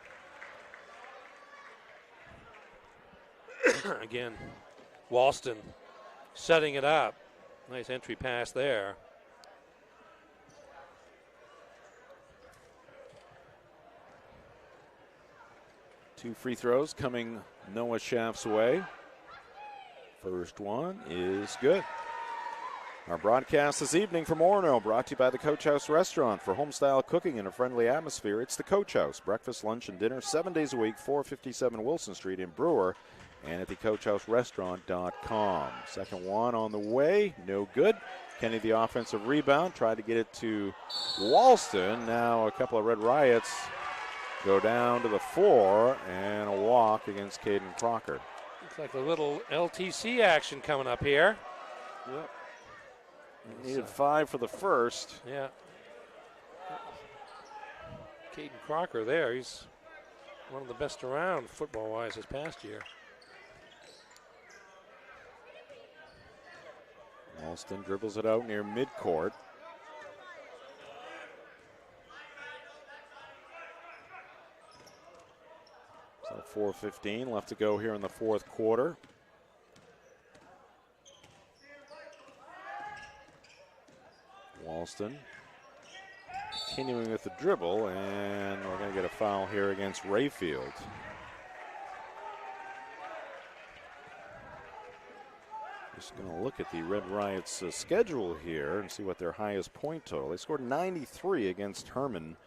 Again, Walston setting it up. Nice entry pass there. Two free throws coming Noah Schaff's way. First one is good. Our broadcast this evening from Orono brought to you by the Coach House Restaurant. For home-style cooking in a friendly atmosphere, it's the Coach House. Breakfast, lunch, and dinner 7 days a week, 457 Wilson Street in Brewer, and at thecoachhouserestaurant.com. Second one on the way, no good. Kenny the offensive rebound, tried to get it to Walston. Now a couple of Red Riots go down to the floor, and a walk against Caden Crocker. Looks like a little LTC action coming up here. Yep. Needed 5 for the first. Yeah. Caden Crocker there. He's one of the best around football-wise this past year. Alston dribbles it out near midcourt. So 4:15 left to go here in the fourth quarter. Walston continuing with the dribble, and we're going to get a foul here against Rayfield. Just going to look at the Red Riot's schedule here and see what their highest point total. They scored 93 against Herman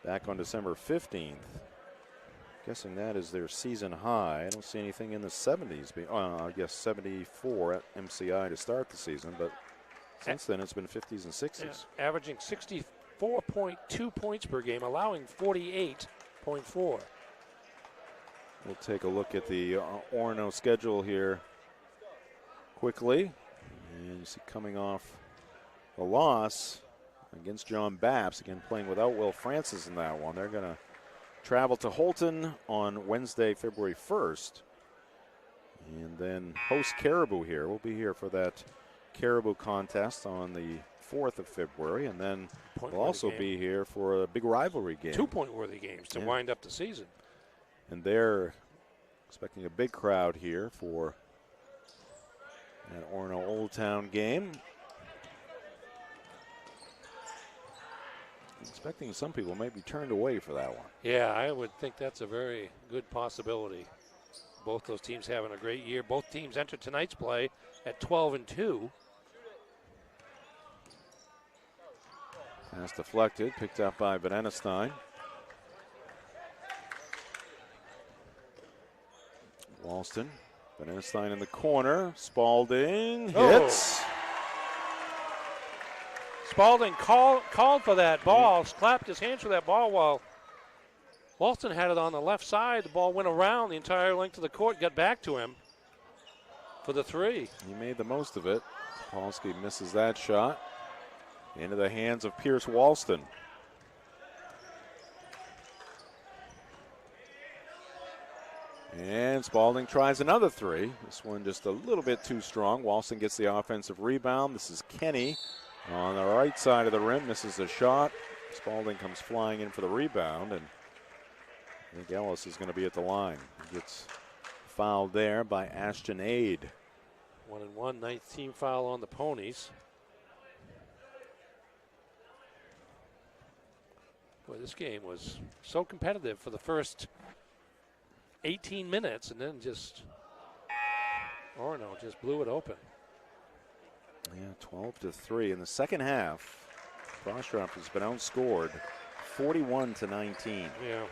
back on December 15th. Guessing that is their season high. I don't see anything in the 70s. I guess 74 at MCI to start the season, but since then it's been 50s and 60s. Yeah, averaging 64.2 points per game, allowing 48.4. We'll take a look at the Orono schedule here quickly. And you see coming off the loss against John Babs, again playing without Will Francis in that one. They're going to travel to Holton on Wednesday, February 1st, and then host Caribou here. We'll be here for that Caribou contest on the 4th of February, and then we'll also be here for a big rivalry game. 2-point-worthy games to wind up the season. And they're expecting a big crowd here for that Orono Old Town game. Expecting some people might be turned away for that one. Yeah, I would think that's a very good possibility. Both those teams having a great year. Both teams entered tonight's play at 12-2. Pass deflected, picked up by Vanenestein. Walston, Vanenestein in the corner. Spalding hits. Spalding called for that ball, clapped his hands for that ball while Walston had it on the left side. The ball went around the entire length of the court, got back to him for the three. He made the most of it. Polsky misses that shot. Into the hands of Pierce Walston. And Spalding tries another three. This one just a little bit too strong. Walston gets the offensive rebound. This is Kenny on the right side of the rim, misses the shot. Spalding comes flying in for the rebound, and I think Ellis is going to be at the line. He gets fouled there by Ashton Aid. 1-1, ninth team foul on the Ponies. Boy, this game was so competitive for the first 18 minutes, and then just Orono just blew it open. Yeah, 12-3 in the second half. Frostrop has been outscored 41-19. Yeah.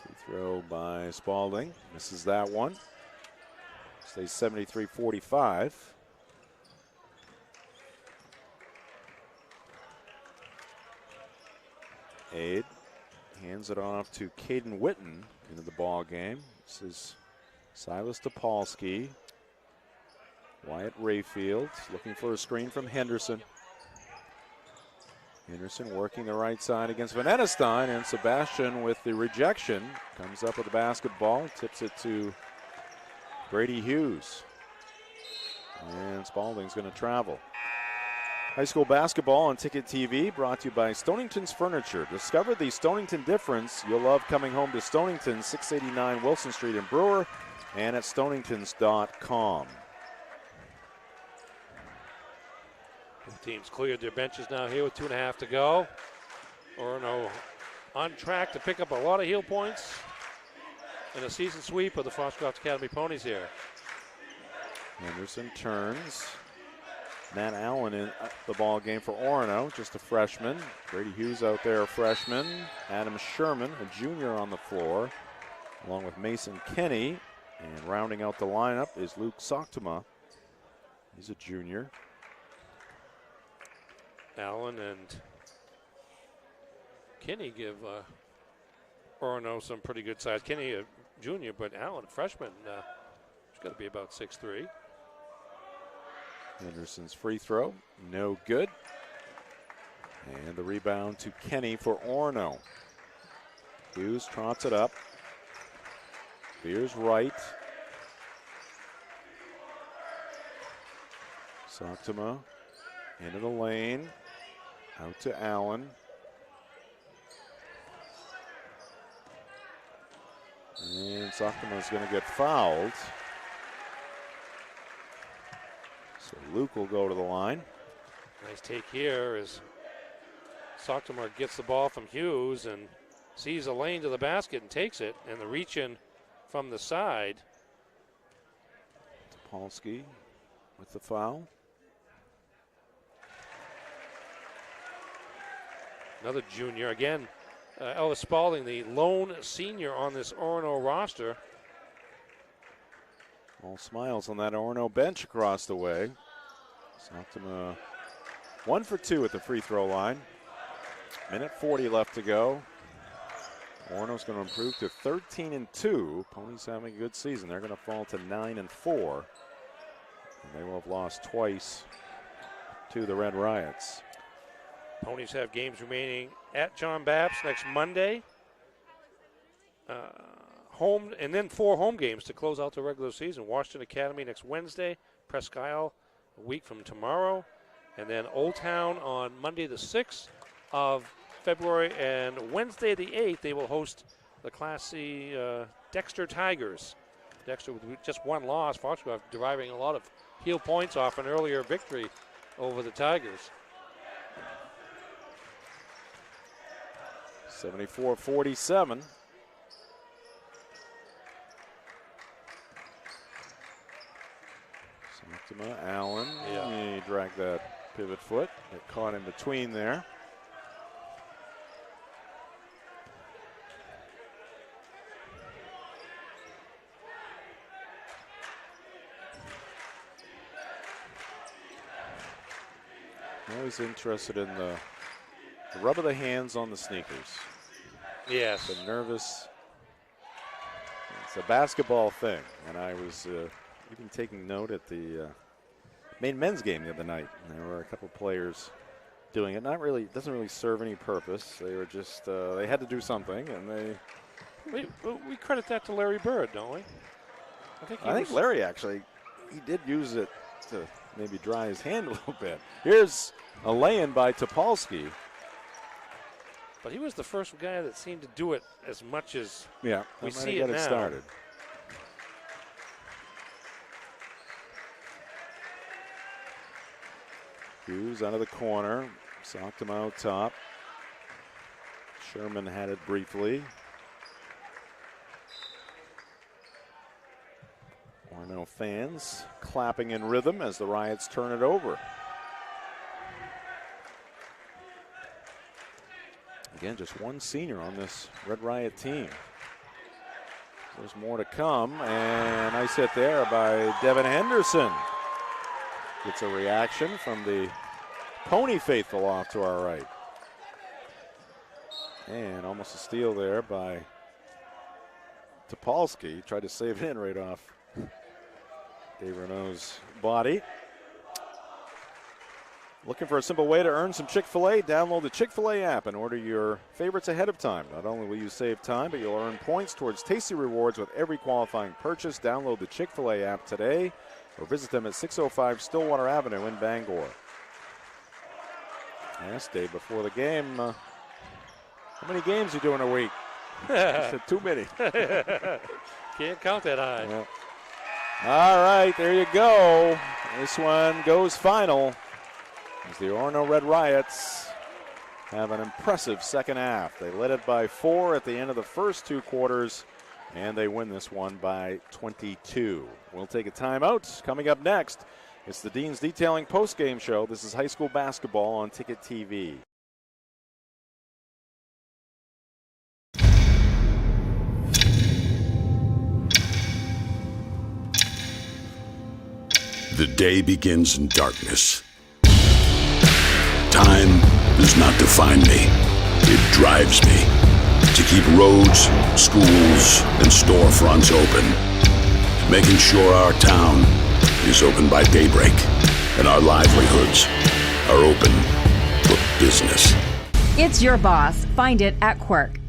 Free throw by Spalding. Misses that one. Stays 73-45. Aid hands it off to Caden Witten into the ball game. This is Silas Topolsky. Wyatt Rayfield looking for a screen from Henderson. Henderson working the right side against Vanenestein, and Sebastian with the rejection comes up with the basketball, tips it to Brady Hughes. And Spalding's going to travel. High school basketball on Ticket TV brought to you by Stonington's Furniture. Discover the Stonington difference. You'll love coming home to Stonington, 689 Wilson Street in Brewer, and at stoningtons.com. Both teams cleared their benches now here with 2.5 to go. Orono on track to pick up a lot of heel points in a season sweep of the Foxcroft Academy Ponies here. Henderson turns. Matt Allen in the ball game for Orono, just a freshman. Brady Hughes out there, a freshman. Adam Sherman, a junior on the floor, along with Mason Kenny. And rounding out the lineup is Luke Soktema. He's a junior. Allen and Kenny give Orono some pretty good size. Kenny a junior, but Allen a freshman. He's got to be about 6'3". Henderson's free throw, no good. And the rebound to Kenny for Orono. Hughes trots it up. Spears right. Soktema into the lane. Out to Allen. And Soktema is going to get fouled. So Luke will go to the line. Nice take here as Soktema gets the ball from Hughes and sees a lane to the basket and takes it. And the reach in from the side. Topolsky with the foul. Another junior. Again, Elvis Spalding, the lone senior on this Orono roster. All smiles on that Orono bench across the way. Soktema 1 for 2 at the free throw line. Minute 40 left to go. Orono's going to improve to 13-2. Ponies having a good season. They're going to fall to 9-4. And they will have lost twice to the Red Riots. Ponies have games remaining at John Babs next Monday. Home, and then 4 home games to close out the regular season. Washington Academy next Wednesday. Presque Isle a week from tomorrow. And then Old Town on Monday the 6th of February. And Wednesday the 8th, they will host the Class C Dexter Tigers. Dexter with just 1 loss. Foxcroft deriving a lot of heel points off an earlier victory over the Tigers. 74-47. Soktema, Allen. Yeah. He dragged that pivot foot. It caught in between there. I'm always interested in the rub of the hands on the sneakers. Yes. The nervous. It's a basketball thing. And I was even taking note at the Maine men's game the other night. And there were a couple players doing it. Not really, it doesn't really serve any purpose. They were just, they had to do something. And they. We credit that to Larry Bird, don't we? I think Larry actually, he did use it to maybe dry his hand a little bit. Here's a lay-in by Topolsky. But he was the first guy that seemed to do it as much as we see it now. Started. Hughes out of the corner. Soktema out top. Sherman had it briefly. Orono fans clapping in rhythm as the Riots turn it over. Again, just 1 senior on this Red Riot team. There's more to come, and nice hit there by Devin Henderson. Gets a reaction from the Pony faithful off to our right. And almost a steal there by Topolsky. Tried to save it in right off Dave Renault's body. Looking for a simple way to earn some Chick-fil-A? Download the Chick-fil-A app and order your favorites ahead of time. Not only will you save time, but you'll earn points towards tasty rewards with every qualifying purchase. Download the Chick-fil-A app today or visit them at 605 Stillwater Avenue in Bangor. Last day before the game. How many games you do in a week? Said too many. Can't count that high. Yeah. All right, there you go. This one goes final. As the Orono Red Riots have an impressive second half. They led it by 4 at the end of the first 2 quarters, and they win this one by 22. We'll take a timeout. Coming up next, it's the Dean's Detailing postgame show. This is high school basketball on Ticket TV. The day begins in darkness. Time does not define me. It drives me to keep roads, schools, and storefronts open, making sure our town is open by daybreak and our livelihoods are open for business. It's your boss. Find it at Quirk.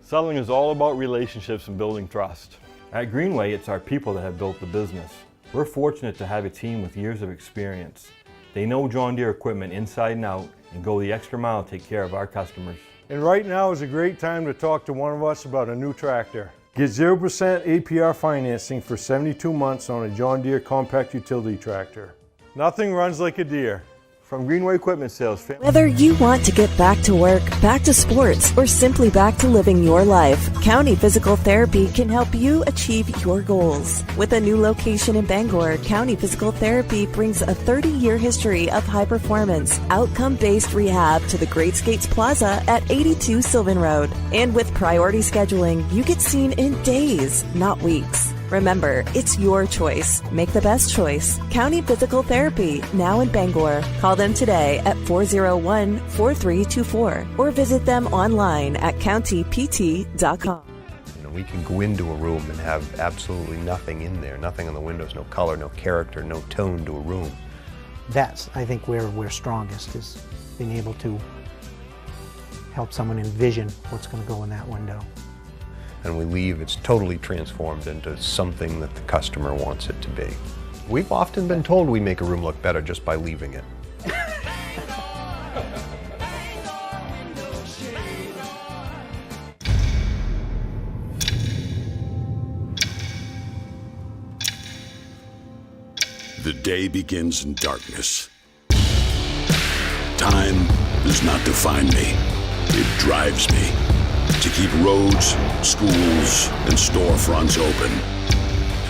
Selling is all about relationships and building trust. At Greenway, it's our people that have built the business. We're fortunate to have a team with years of experience. They know John Deere equipment inside and out and go the extra mile to take care of our customers. And right now is a great time to talk to one of us about a new tractor. Get 0% APR financing for 72 months on a John Deere compact utility tractor. Nothing runs like a Deere. From Greenway Equipment Sales. Whether you want to get back to work, back to sports, or simply back to living your life, County Physical Therapy can help you achieve your goals. With a new location in Bangor, County Physical Therapy brings a 30-year history of high performance, outcome-based rehab to the Great Skates Plaza at 82 Sylvan Road. And with priority scheduling, you get seen in days, not weeks. Remember, it's your choice. Make the best choice. County Physical Therapy, now in Bangor. Call them today at 401-4324 or visit them online at countypt.com. We can go into a room and have absolutely nothing in there, nothing on the windows, no color, no character, no tone to a room. That's, I think, where we're strongest, is being able to help someone envision what's going to go in that window. And we leave, it's totally transformed into something that the customer wants it to be. We've often been told we make a room look better just by leaving it. The day begins in darkness. Time does not define me. It drives me. To keep roads, schools, and storefronts open.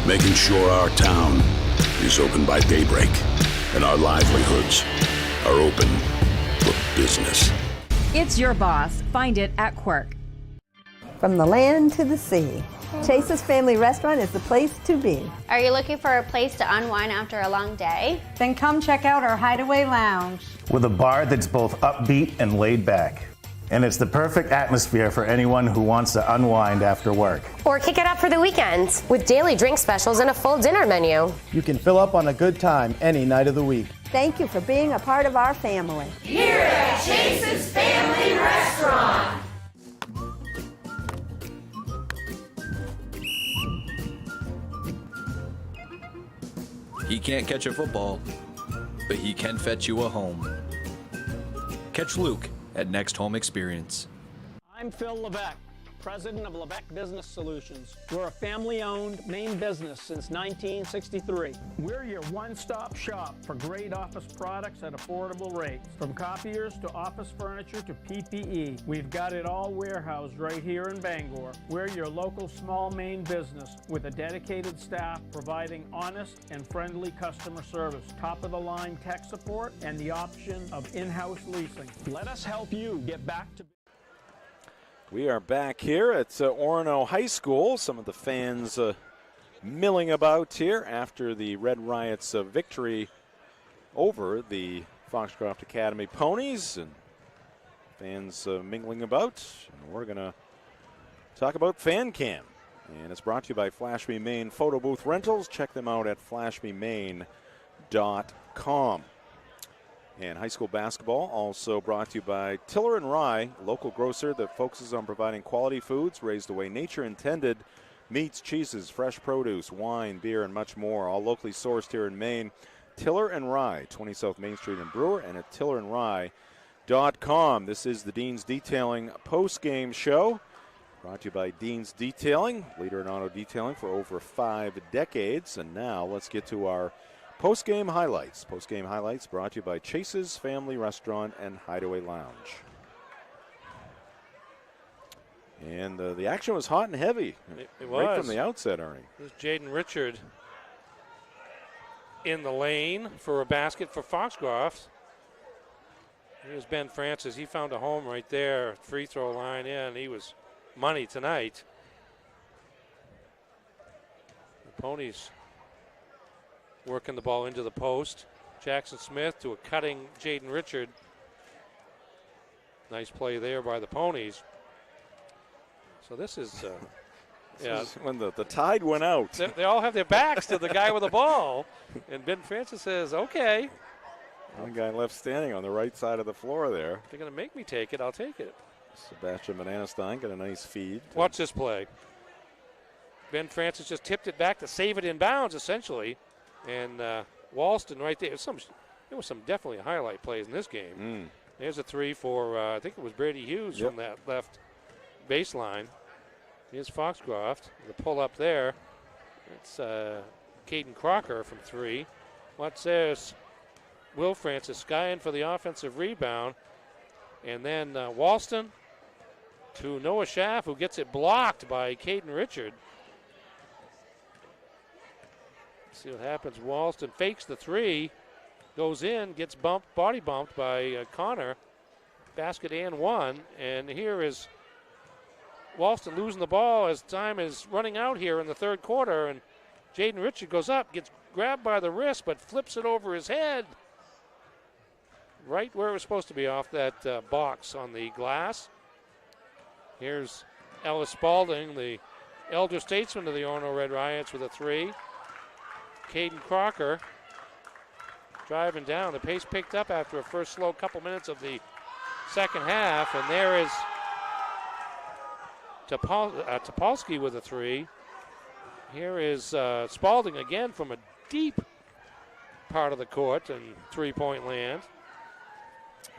Making sure our town is open by daybreak and our livelihoods are open for business. It's your boss. Find it at Quirk. From the land to the sea, Chase's Family Restaurant is the place to be. Are you looking for a place to unwind after a long day? Then come check out our Hideaway Lounge. With a bar that's both upbeat and laid back. And it's the perfect atmosphere for anyone who wants to unwind after work. Or kick it up for the weekends with daily drink specials and a full dinner menu. You can fill up on a good time any night of the week. Thank you for being a part of our family. Here at Chase's Family Restaurant. He can't catch a football, but he can fetch you a home. Catch Luke at Next Home Experience. I'm Phil Levesque, president of Levesque Business Solutions. We're a family-owned Maine business since 1963. We're your one-stop shop for great office products at affordable rates. From copiers to office furniture to PPE, we've got it all warehoused right here in Bangor. We're your local small Maine business with a dedicated staff providing honest and friendly customer service, top-of-the-line tech support, and the option of in-house leasing. Let us help you get back to We are back here at Orono High School. Some of the fans milling about here after the Red Riot's victory over the Foxcroft Academy Ponies. And fans mingling about. And we're going to talk about Fan Cam. And it's brought to you by Flash Me Maine Photo Booth Rentals. Check them out at flashmemaine.com. And high school basketball also brought to you by Tiller and Rye, local grocer that focuses on providing quality foods raised the way nature intended. Meats, cheeses, fresh produce, wine, beer, and much more. All locally sourced here in Maine. Tiller and Rye, 20 South Main Street in Brewer, and at tillerandrye.com. This is the Dean's Detailing post-game show. Brought to you by Dean's Detailing, leader in auto detailing for over 5 decades. And now let's get to our post-game highlights. Post-game highlights brought to you by Chase's Family Restaurant and Hideaway Lounge. And the action was hot and heavy. It right was. from the outset, Ernie. There's Jaden Richard in the lane for a basket for Foxcroft. Here's Ben Francis. He found a home right there. Free throw line in. He was money tonight. The Ponies working the ball into the post. Jackson Smith to a cutting Jaden Richard. Nice play there by the Ponies. So this is, This is when the tide went out. They all have their backs to the guy with the ball. And Ben Francis says, okay. One guy left standing on the right side of the floor there. If they're going to make me take it, I'll take it. Sebastian Bananastein got a nice feed. Watch this play. Ben Francis just tipped it back to save it in bounds, essentially. And Walston right there. There was some definitely highlight plays in this game. There's a three for, I think it was Brady Hughes from that left baseline. Here's Foxcroft. The pull up there. It's Caden Crocker from three. What's this? Will Francis skying for the offensive rebound. And then Walston to Noah Schaff, who gets it blocked by Caden Richard. See what happens. Walston fakes the three, goes in, gets body bumped by Connor. Basket and one. And here is Walston losing the ball as time is running out here in the third quarter. And Jaden Richard goes up, gets grabbed by the wrist, but flips it over his head. Right where it was supposed to be, off that box on the glass. Here's Ellis Spalding, the elder statesman of the Orono Red Riots, with a three. Caden Crocker driving down. The pace picked up after a first slow couple minutes of the second half, and there is Topolsky with a three. Here is Spalding again from a deep part of the court and three-point land.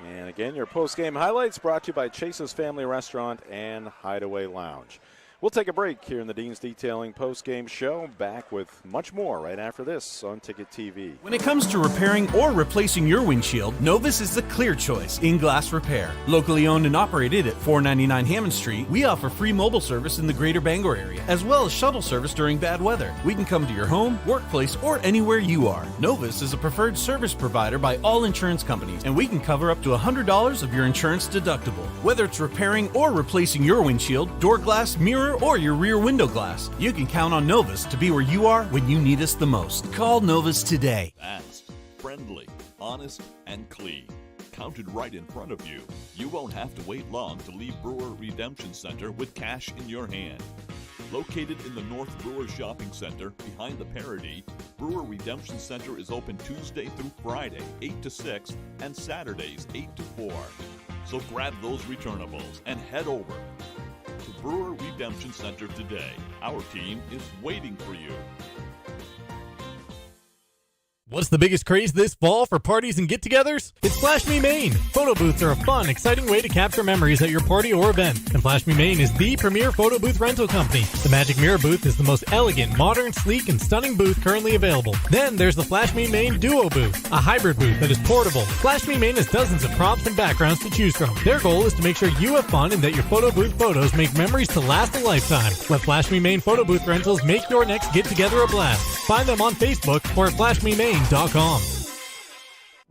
And again, your post-game highlights brought to you by Chase's Family Restaurant and Hideaway Lounge. We'll take a break here in the Dean's Detailing post-game show. Back with much more right after this on Ticket TV. When it comes to repairing or replacing your windshield, Novus is the clear choice in glass repair. Locally owned and operated at 499 Hammond Street, we offer free mobile service in the greater Bangor area, as well as shuttle service during bad weather. We can come to your home, workplace, or anywhere you are. Novus is a preferred service provider by all insurance companies, and we can cover up to $100 of your insurance deductible. Whether it's repairing or replacing your windshield, door glass, mirror, or your rear window glass, you can count on Novus to be where you are when you need us the most. Call Novus today. Fast, friendly, honest, and clean. Counted right in front of you. You won't have to wait long to leave Brewer Redemption Center with cash in your hand. Located in the North Brewer Shopping Center behind the Parody, Brewer Redemption Center is open Tuesday through Friday, 8 to 6, and Saturdays, 8 to 4. So grab those returnables and head over to Brewer Redemption Center today. Our team is waiting for you. What's the biggest craze this fall for parties and get-togethers? It's Flash Me Maine. Photo booths are a fun, exciting way to capture memories at your party or event. And Flash Me Maine is the premier photo booth rental company. The Magic Mirror booth is the most elegant, modern, sleek, and stunning booth currently available. Then there's the Flash Me Maine Duo booth, a hybrid booth that is portable. Flash Me Maine has dozens of props and backgrounds to choose from. Their goal is to make sure you have fun and that your photo booth photos make memories to last a lifetime. Let Flash Me Maine photo booth rentals make your next get-together a blast. Find them on Facebook or at flashmemaine.com.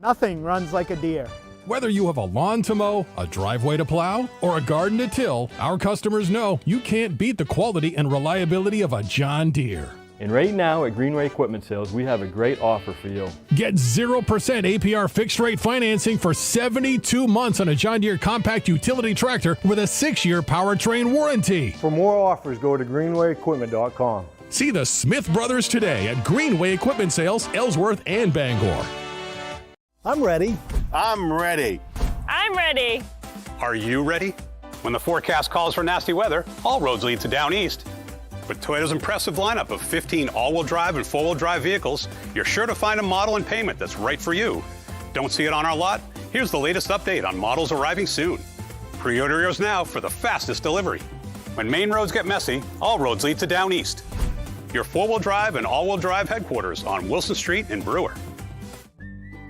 Nothing runs like a deer. Whether you have a lawn to mow, a driveway to plow, or a garden to till, our customers know you can't beat the quality and reliability of a John Deere. And right now at Greenway Equipment Sales, we have a great offer for you. Get 0% APR fixed rate financing for 72 months on a John Deere compact utility tractor with a 6-year powertrain warranty. For more offers, go to greenwayequipment.com. See the Smith Brothers today at Greenway Equipment Sales, Ellsworth and Bangor. I'm ready. I'm ready. I'm ready. Are you ready? When the forecast calls for nasty weather, all roads lead to down east. With Toyota's impressive lineup of 15 all-wheel drive and four-wheel drive vehicles, you're sure to find a model and payment that's right for you. Don't see it on our lot? Here's the latest update on models arriving soon. Pre-order yours now for the fastest delivery. When main roads get messy, all roads lead to down east. Your four-wheel drive and all-wheel drive headquarters on Wilson Street in Brewer.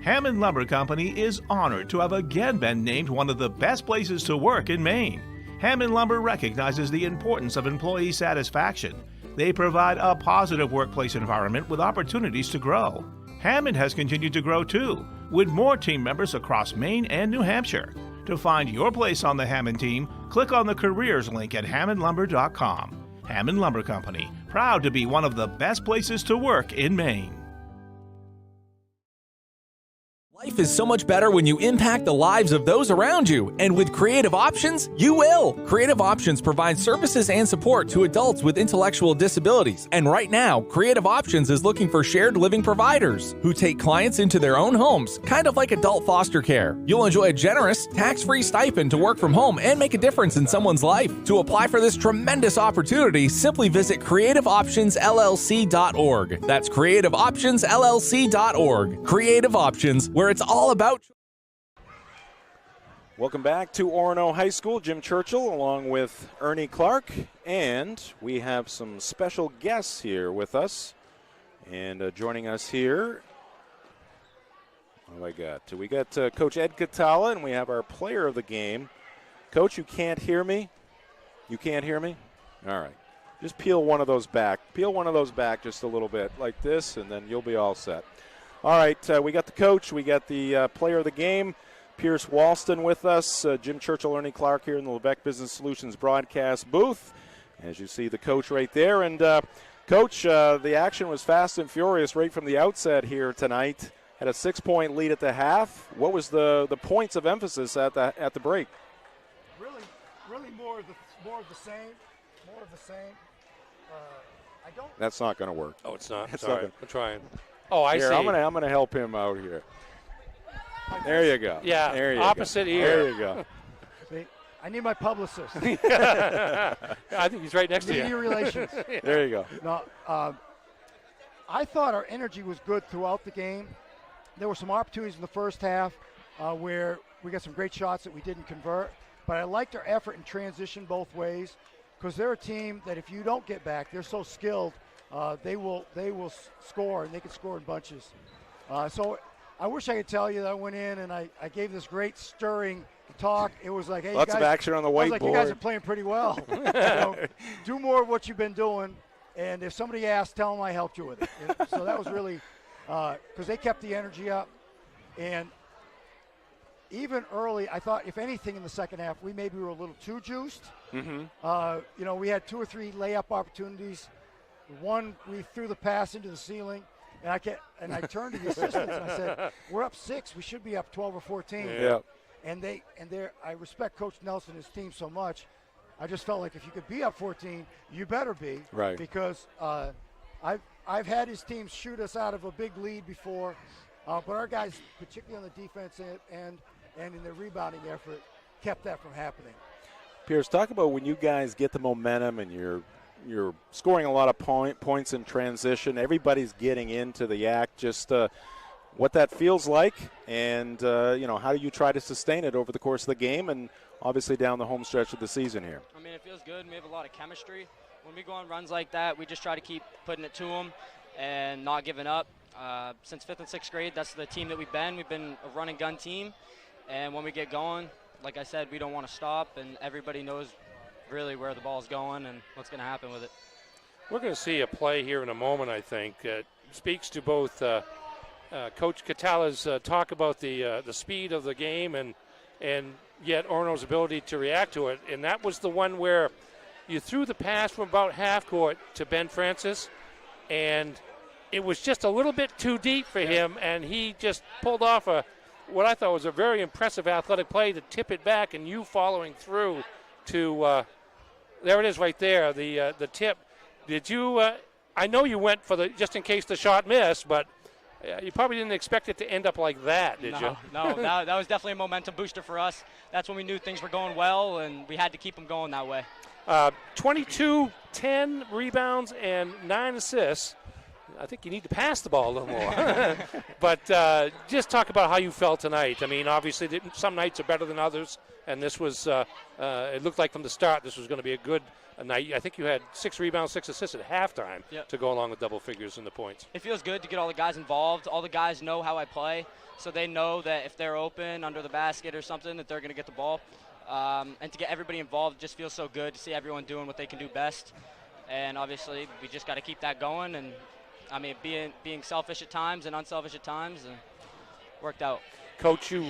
Hammond Lumber Company is honored to have again been named one of the best places to work in Maine. Hammond Lumber recognizes the importance of employee satisfaction. They provide a positive workplace environment with opportunities to grow. Hammond has continued to grow too, with more team members across Maine and New Hampshire. To find your place on the Hammond team, click on the careers link at hammondlumber.com. Hammond Lumber Company, proud to be one of the best places to work in Maine. Life is so much better when you impact the lives of those around you, and with Creative Options, you will. Creative Options provides services and support to adults with intellectual disabilities, and right now, Creative Options is looking for shared living providers who take clients into their own homes, kind of like adult foster care. You'll enjoy a generous, tax-free stipend to work from home and make a difference in someone's life. To apply for this tremendous opportunity, simply visit creativeoptionsllc.org. That's creativeoptionsllc.org. Creative Options, where it's all about. Welcome back to Orono High School. Jim Churchill along with Ernie Clark. And we have some special guests here with us. And joining us here, what do I got? We got Coach Ed Catala, and we have our player of the game. Coach, you can't hear me? You can't hear me? All right. Just peel one of those back. Peel one of those back just a little bit like this, and then you'll be all set. All right, we got the coach, we got the player of the game, Pierce Walston with us, Jim Churchill, Ernie Clark here in the Lebec Business Solutions broadcast booth. As you see the coach right there. And, Coach, the action was fast and furious right from the outset here tonight. Had a 6-point lead at the half. What was the points of emphasis at the break? Really more of the same. More of the same. That's not going to work. Oh, it's not. It's Sorry, not I'm trying. Oh, I here, see. I'm gonna help him out here. There you go. Yeah, there you opposite go. ear. There you go. See, I need my publicist. I think he's right next to you. Media relations. There you go. No, I thought our energy was good throughout the game. There were some opportunities in the first half where we got some great shots that we didn't convert. But I liked our effort in transition both ways, because they're a team that if you don't get back, they're so skilled. They will score, and they can score in bunches. So I wish I could tell you that I went in and I gave this great stirring talk. It was like, hey, lots you guys, of action on the whiteboard. I was like, you guys are playing pretty well. Do more of what you've been doing, and if somebody asks, tell them I helped you with it. So that was really because they kept the energy up, and even early, I thought if anything in the second half, we maybe were a little too juiced. Mm-hmm. We had 2 or 3 layup opportunities. One, we threw the pass into the ceiling, and I turned to the assistants and I said, "We're up 6. We should be up 12 or 14." Yeah. And I respect Coach Nelson and his team so much. I just felt like if you could be up 14, you better be. Right. Because I've had his team shoot us out of a big lead before, but our guys, particularly on the defense end and in their rebounding effort, kept that from happening. Pierce, talk about when you guys get the momentum and you're scoring a lot of points in transition. Everybody's getting into the act. Just what that feels like, and how do you try to sustain it over the course of the game, and obviously down the home stretch of the season here. I mean, it feels good. We have a lot of chemistry. When we go on runs like that, we just try to keep putting it to them and not giving up. Since 5th and 6th grade, that's the team that we've been. We've been a run and gun team, and when we get going, like I said, we don't want to stop, and everybody knows really where the ball's going and what's going to happen with it. We're going to see a play here in a moment, I think, that speaks to both Coach Catala's talk about the speed of the game and yet Orono's ability to react to it. And that was the one where you threw the pass from about half court to Ben Francis, and it was just a little bit too deep for him, and he just pulled off what I thought was a very impressive athletic play to tip it back, and you following through to there it is right there, the tip. Did you? I know you went for just in case the shot missed, but you probably didn't expect it to end up like that, did you? No, that was definitely a momentum booster for us. That's when we knew things were going well, and we had to keep them going that way. 22, 10 rebounds, and 9 assists. I think you need to pass the ball a little more. But just talk about how you felt tonight. I mean, obviously, some nights are better than others, and this was, it looked like from the start this was going to be a good night. I think you had 6 rebounds, 6 assists at halftime to go along with double figures in the points. It feels good to get all the guys involved. All the guys know how I play, so they know that if they're open under the basket or something, that they're going to get the ball. And to get everybody involved just feels so good to see everyone doing what they can do best. And obviously, we just got to keep that going. And I mean, being selfish at times and unselfish at times, and worked out. Coach, you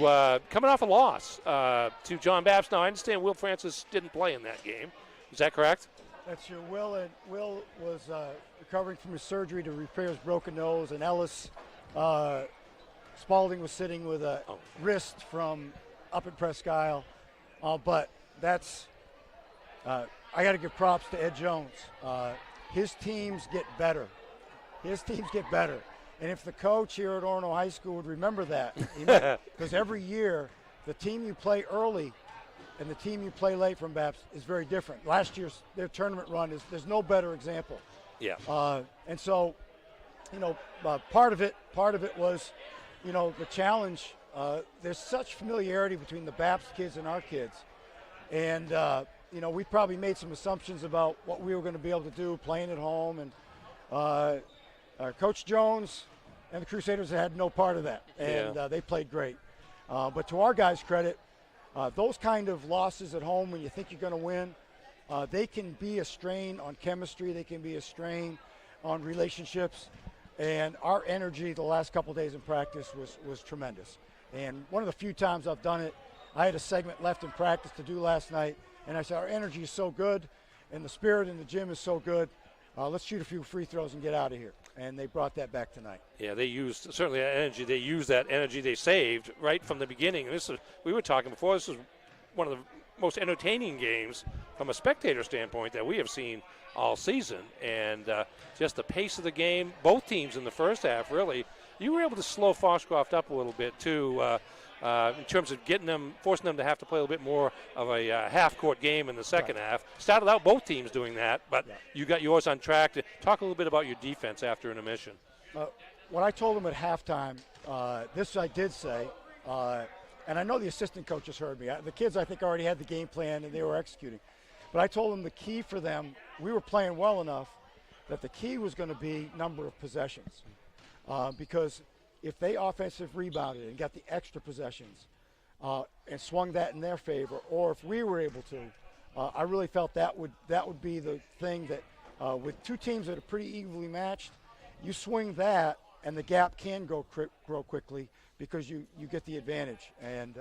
coming off a loss to John Babs. Now, I understand Will Francis didn't play in that game. Is that correct? That's true. Will was recovering from his surgery to repair his broken nose, and Ellis Spalding was sitting with a wrist from up at Presque Isle. But that's I got to give props to Ed Jones. His teams get better. And if the coach here at Orono High School would remember that, because every year the team you play early and the team you play late from BAPS is very different. Last year's their tournament run there's no better example. Yeah. And so, part of it was, the challenge. There's such familiarity between the BAPS kids and our kids, and we probably made some assumptions about what we were going to be able to do playing at home, and Coach Jones and the Crusaders had no part of that, and they played great. But to our guys' credit, those kind of losses at home when you think you're going to win, they can be a strain on chemistry. They can be a strain on relationships. And our energy the last couple of days in practice was tremendous. And one of the few times I've done it, I had a segment left in practice to do last night, and I said, our energy is so good, and the spirit in the gym is so good. Let's shoot a few free throws and get out of here. And they brought that back tonight. Yeah, they used certainly that energy. They used that energy they saved right from the beginning. And we were talking before, this was one of the most entertaining games from a spectator standpoint that we have seen all season. And just the pace of the game, both teams in the first half, really, you were able to slow Foxcroft up a little bit, too, in terms of forcing them to have to play a little bit more of a half-court game in the second half. Started out both teams doing that, but you got yours on track. To talk a little bit about your defense after intermission. What I told them at halftime, this I did say, and I know the assistant coaches heard me. The kids, I think, already had the game plan, and they were executing. But I told them the key for them, we were playing well enough that the key was going to be number of possessions. Because if they offensive rebounded and got the extra possessions and swung that in their favor, or if we were able to, I really felt that would be the thing that with two teams that are pretty evenly matched, you swing that and the gap can grow quickly because you get the advantage. And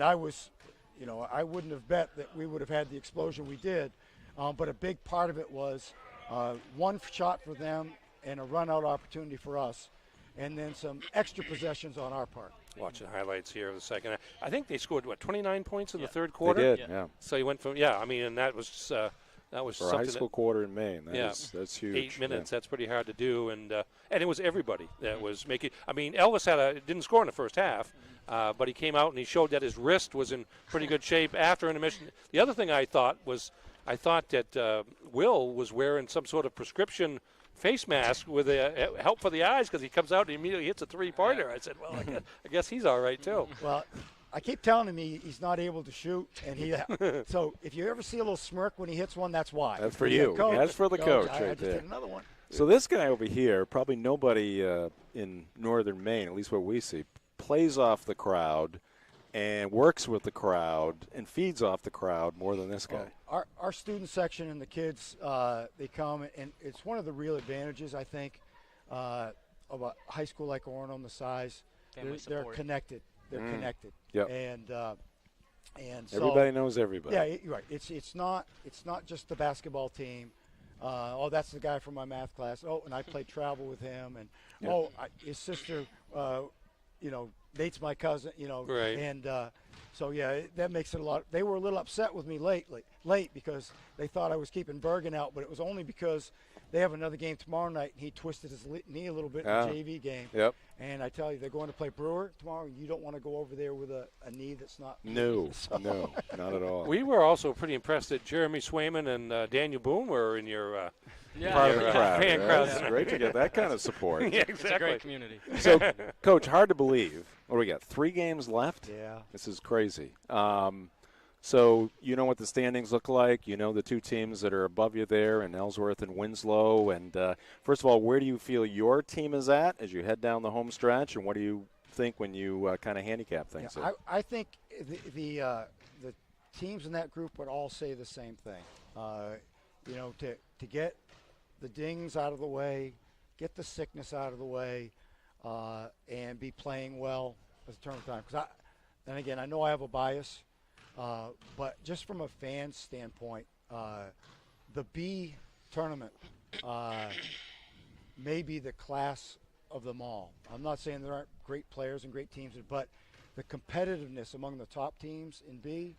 I was, I wouldn't have bet that we would have had the explosion we did, but a big part of it was one shot for them and a run-out opportunity for us, and then some extra possessions on our part. Watching highlights here of the second half. I think they scored, 29 points in the third quarter? They did, yeah. So you went from, and that was for something. a high school quarter in Maine, that's huge. 8 minutes, that's pretty hard to do, and it was everybody that was making. I mean, Elvis didn't score in the first half, but he came out and he showed that his wrist was in pretty good shape after intermission. The other thing I thought that Will was wearing some sort of prescription face mask with help for the eyes because he comes out and immediately hits a three-pointer. I said, well, I guess he's all right, too. Well, I keep telling him he's not able to shoot, and so if you ever see a little smirk when he hits one, that's why. That's for you. That's for the coach I right just there. hit another one. So this guy over here, probably nobody in northern Maine, at least what we see, plays off the crowd and works with the crowd and feeds off the crowd more than this guy. Our student section and the kids, they come, and it's one of the real advantages, I think, of a high school like Orono, the size. They're connected. They're connected. Yep. And so everybody knows everybody. Yeah, right. It's not just the basketball team. That's the guy from my math class. Oh, and I played travel with him, and his sister, Nate's my cousin, Right. And so that makes it a lot. They were a little upset with me late because they thought I was keeping Bergen out, but it was only because they have another game tomorrow night, and he twisted his knee a little bit in the JV game. Yep. And I tell you, they're going to play Brewer tomorrow. You don't want to go over there with a knee that's not. No, not at all. We were also pretty impressed that Jeremy Swayman and Daniel Boone were in your part of the crowd. Fan crowd. It's great to get that kind of support. Yeah, exactly. It's a great community. So, Coach, hard to believe. What do we got? 3 games left? Yeah. This is crazy. So you know what the standings look like. You know the 2 teams that are above you there in Ellsworth and Winslow. And first of all, where do you feel your team is at as you head down the home stretch? And what do you think when you kind of handicap things? Yeah, I think the teams in that group would all say the same thing. To get the dings out of the way, get the sickness out of the way, and be playing well as a term of time. Because then again, I know I have a bias. But just from a fan standpoint, the B tournament may be the class of them all. I'm not saying there aren't great players and great teams, but the competitiveness among the top teams in B,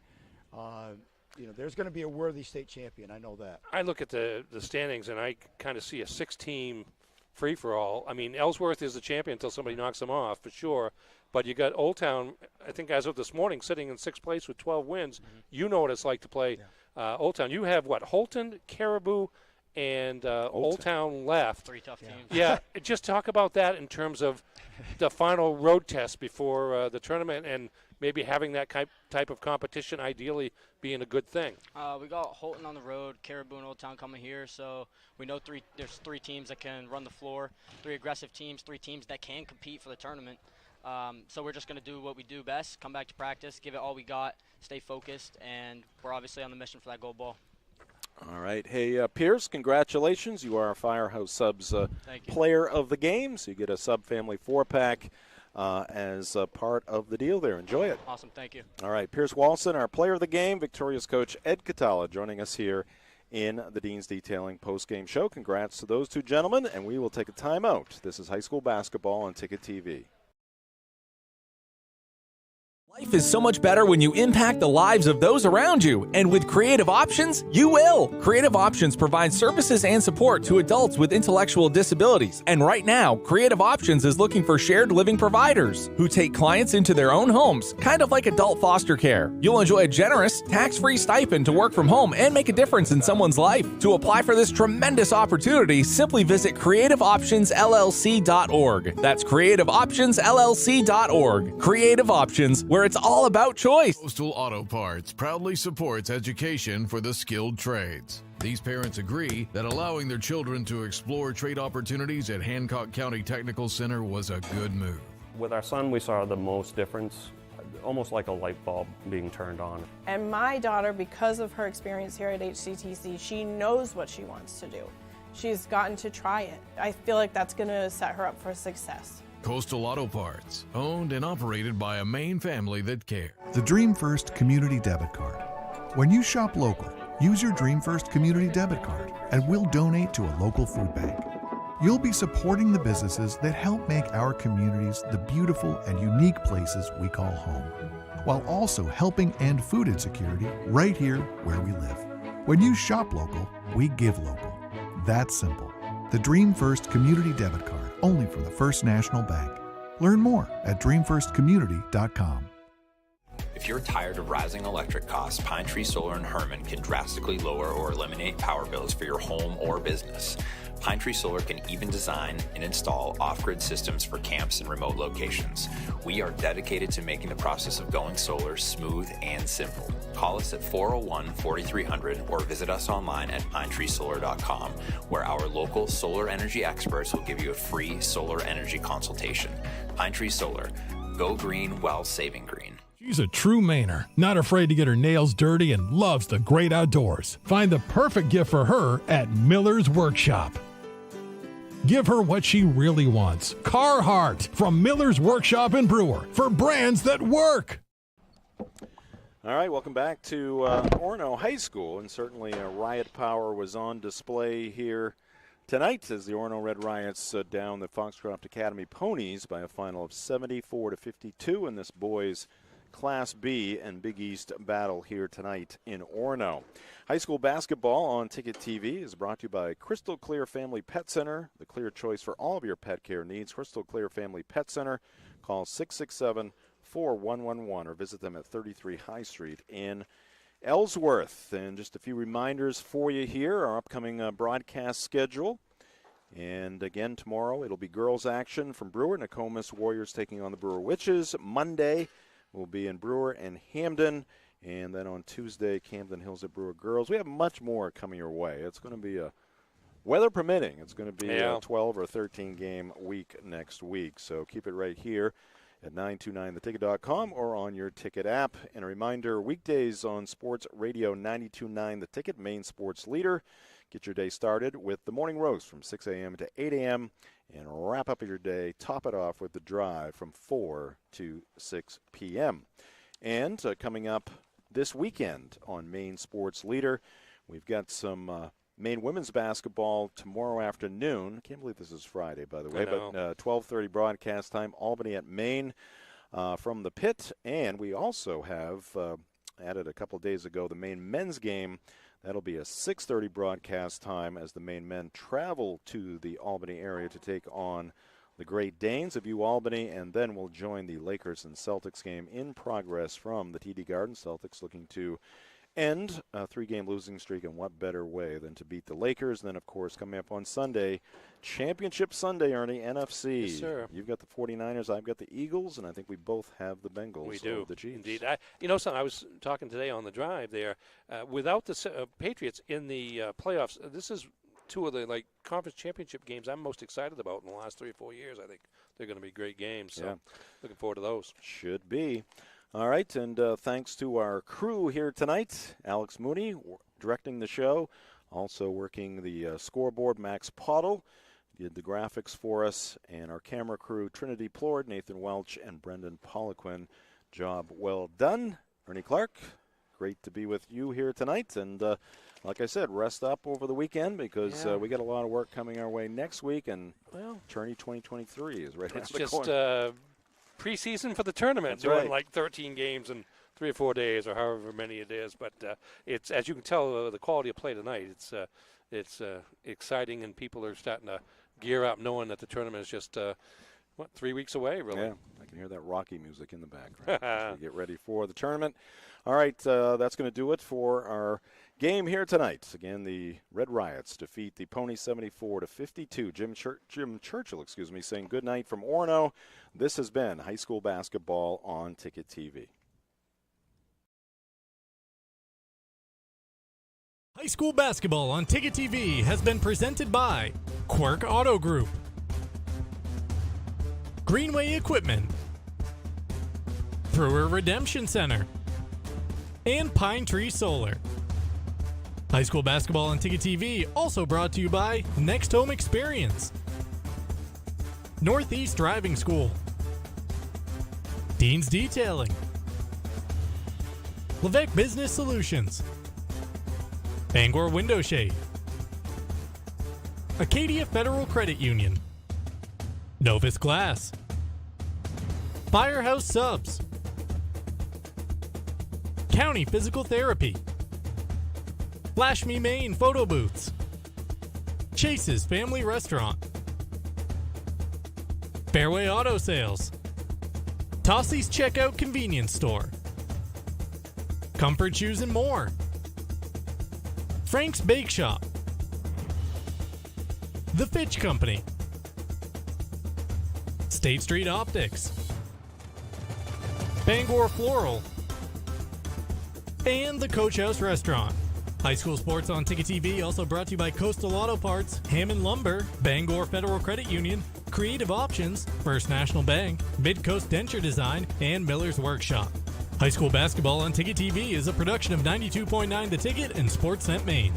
there's going to be a worthy state champion. I know that. I look at the standings, and I kind of see a 6-team free-for-all. I mean, Ellsworth is the champion until somebody knocks them off, for sure. But you got Old Town, I think as of this morning, sitting in 6th place with 12 wins. Mm-hmm. You know what it's like to play Old Town. You have, Holton, Caribou, and Old Town left. 3 tough teams. Yeah, just talk about that in terms of the final road test before the tournament, and maybe having that type of competition ideally being a good thing. We got Holton on the road, Caribou and Old Town coming here, so we know there's 3 teams that can run the floor, 3 aggressive teams, 3 teams that can compete for the tournament. So we're just going to do what we do best, come back to practice, give it all we got, stay focused, and we're obviously on the mission for that gold ball. All right. Hey, Pierce, congratulations. You are our Firehouse Subs player of the game, so you get a Sub-Family 4-pack as a part of the deal there. Enjoy it. Awesome. Thank you. All right. Pierce Walson, our player of the game, Victoria's coach Ed Catala joining us here in the Dean's Detailing postgame show. Congrats to those 2 gentlemen, and we will take a timeout. This is high school basketball on Ticket TV. Life is so much better when you impact the lives of those around you. And with Creative Options, you will. Creative Options provides services and support to adults with intellectual disabilities. And right now, Creative Options is looking for shared living providers who take clients into their own homes, kind of like adult foster care. You'll enjoy a generous, tax-free stipend to work from home and make a difference in someone's life. To apply for this tremendous opportunity, simply visit creativeoptionsllc.org. That's creativeoptionsllc.org. Creative Options, where it's all about choice. Coastal Auto Parts proudly supports education for the skilled trades. These parents agree that allowing their children to explore trade opportunities at Hancock County Technical Center was a good move. With our son, we saw the most difference, almost like a light bulb being turned on. And my daughter, because of her experience here at HCTC, she knows what she wants to do. She's gotten to try it. I feel like that's going to set her up for success. Coastal Auto Parts, owned and operated by a Maine family that cares. The Dream First Community Debit Card. When you shop local, use your Dream First Community Debit Card and we'll donate to a local food bank. You'll be supporting the businesses that help make our communities the beautiful and unique places we call home, while also helping end food insecurity right here where we live. When you shop local, we give local. That's simple. The Dream First Community Debit Card, only from the First National Bank. Learn more at dreamfirstcommunity.com. If you're tired of rising electric costs, Pine Tree Solar in Herman can drastically lower or eliminate power bills for your home or business. Pine Tree Solar can even design and install off-grid systems for camps and remote locations. We are dedicated to making the process of going solar smooth and simple. Call us at 401-4300 or visit us online at pinetreesolar.com, where our local solar energy experts will give you a free solar energy consultation. Pine Tree Solar. Go green while saving green. She's a true Mainer, not afraid to get her nails dirty and loves the great outdoors. Find the perfect gift for her at Miller's Workshop. Give her what she really wants. Carhartt from Miller's Workshop in Brewer, for brands that work. All right, welcome back to Orono High School, and certainly Riot Power was on display here tonight as the Orono Red Riots down the Foxcroft Academy Ponies by a final of 74-52 in this boys' Class B and Big East battle here tonight in Orono. High school basketball on Ticket TV is brought to you by Crystal Clear Family Pet Center, the clear choice for all of your pet care needs. Crystal Clear Family Pet Center. Call 667-4111 or visit them at 33 High Street in Ellsworth. And just a few reminders for you here, our upcoming broadcast schedule. And again, tomorrow it'll be girls action from Brewer. Nokomis Warriors taking on the Brewer Witches. Monday will be in Brewer and Hampden. And then on Tuesday, Camden Hills at Brewer Girls. We have much more coming your way. It's going to be weather permitting, it's going to be a 12 or 13 game week next week. So keep it right here at 929theticket.com or on your Ticket app. And a reminder, weekdays on Sports Radio 92.9 The Ticket, Maine sports leader. Get your day started with the morning roast from 6 a.m. to 8 a.m. and wrap up your day, top it off with the drive from 4 to 6 p.m. And coming up this weekend on Maine Sports Leader, we've got some Maine women's basketball tomorrow afternoon. I can't believe this is Friday, by the way, know. but 12:30 broadcast time, Albany at Maine from the pit. And we also have added a couple days ago the Maine men's game. That'll be a 6:30 broadcast time as the Maine men travel to the Albany area to take on the Great Danes of UAlbany, and then we'll join the Lakers and Celtics game in progress from the TD Garden. Celtics looking to end a 3-game losing streak, and what better way than to beat the Lakers. And then, of course, coming up on Sunday, Championship Sunday, Ernie, NFC. Yes, sir. You've got the 49ers, I've got the Eagles, and I think we both have the Bengals. We do. The Chiefs. Indeed. Something, I was talking today on the drive there. Without the Patriots in the playoffs, this is two of the conference championship games I'm most excited about in the last 3 or 4 years. I think they're going to be great games. So looking forward to those. Should be. All right, and thanks to our crew here tonight, Alex Mooney directing the show, also working the scoreboard, Max Pottle did the graphics for us, and our camera crew, Trinity Plord, Nathan Welch, and Brendan Poliquin. Job well done. Ernie Clark, great to be with you here tonight, and like I said, rest up over the weekend because we got a lot of work coming our way next week, and Tourney 2023 is right around the corner. It's just preseason for the tournament, doing 13 games in 3 or 4 days or however many it is. But it's, as you can tell, the quality of play tonight, it's exciting, and people are starting to gear up knowing that the tournament is just, 3 weeks away, really. Yeah, I can hear that Rocky music in the background as we get ready for the tournament. All right, that's going to do it for our game here tonight. Again, the Red Riots defeat the Pony 74-52. Jim Churchill, saying good night from Orono. This has been high school basketball on Ticket TV. High school basketball on Ticket TV has been presented by Quirk Auto Group, Greenway Equipment, Brewer Redemption Center, and Pine Tree Solar. High school basketball on Ticket TV also brought to you by Next Home Experience, Northeast Driving School, Dean's Detailing, Levesque Business Solutions, Bangor Window Shade, Acadia Federal Credit Union, Novus Glass, Firehouse Subs, County Physical Therapy, Flash Me Maine Photo Booths, Chase's Family Restaurant, Fairway Auto Sales, Tossie's Checkout Convenience Store, Comfort Shoes and More, Frank's Bake Shop, The Fitch Company, State Street Optics, Bangor Floral, and the Coach House Restaurant. High school sports on Ticket TV also brought to you by Coastal Auto Parts, Hammond Lumber, Bangor Federal Credit Union, Creative Options, First National Bank, Midcoast Denture Design, and Miller's Workshop. High school basketball on Ticket TV is a production of 92.9 The Ticket and Sportsnet Maine.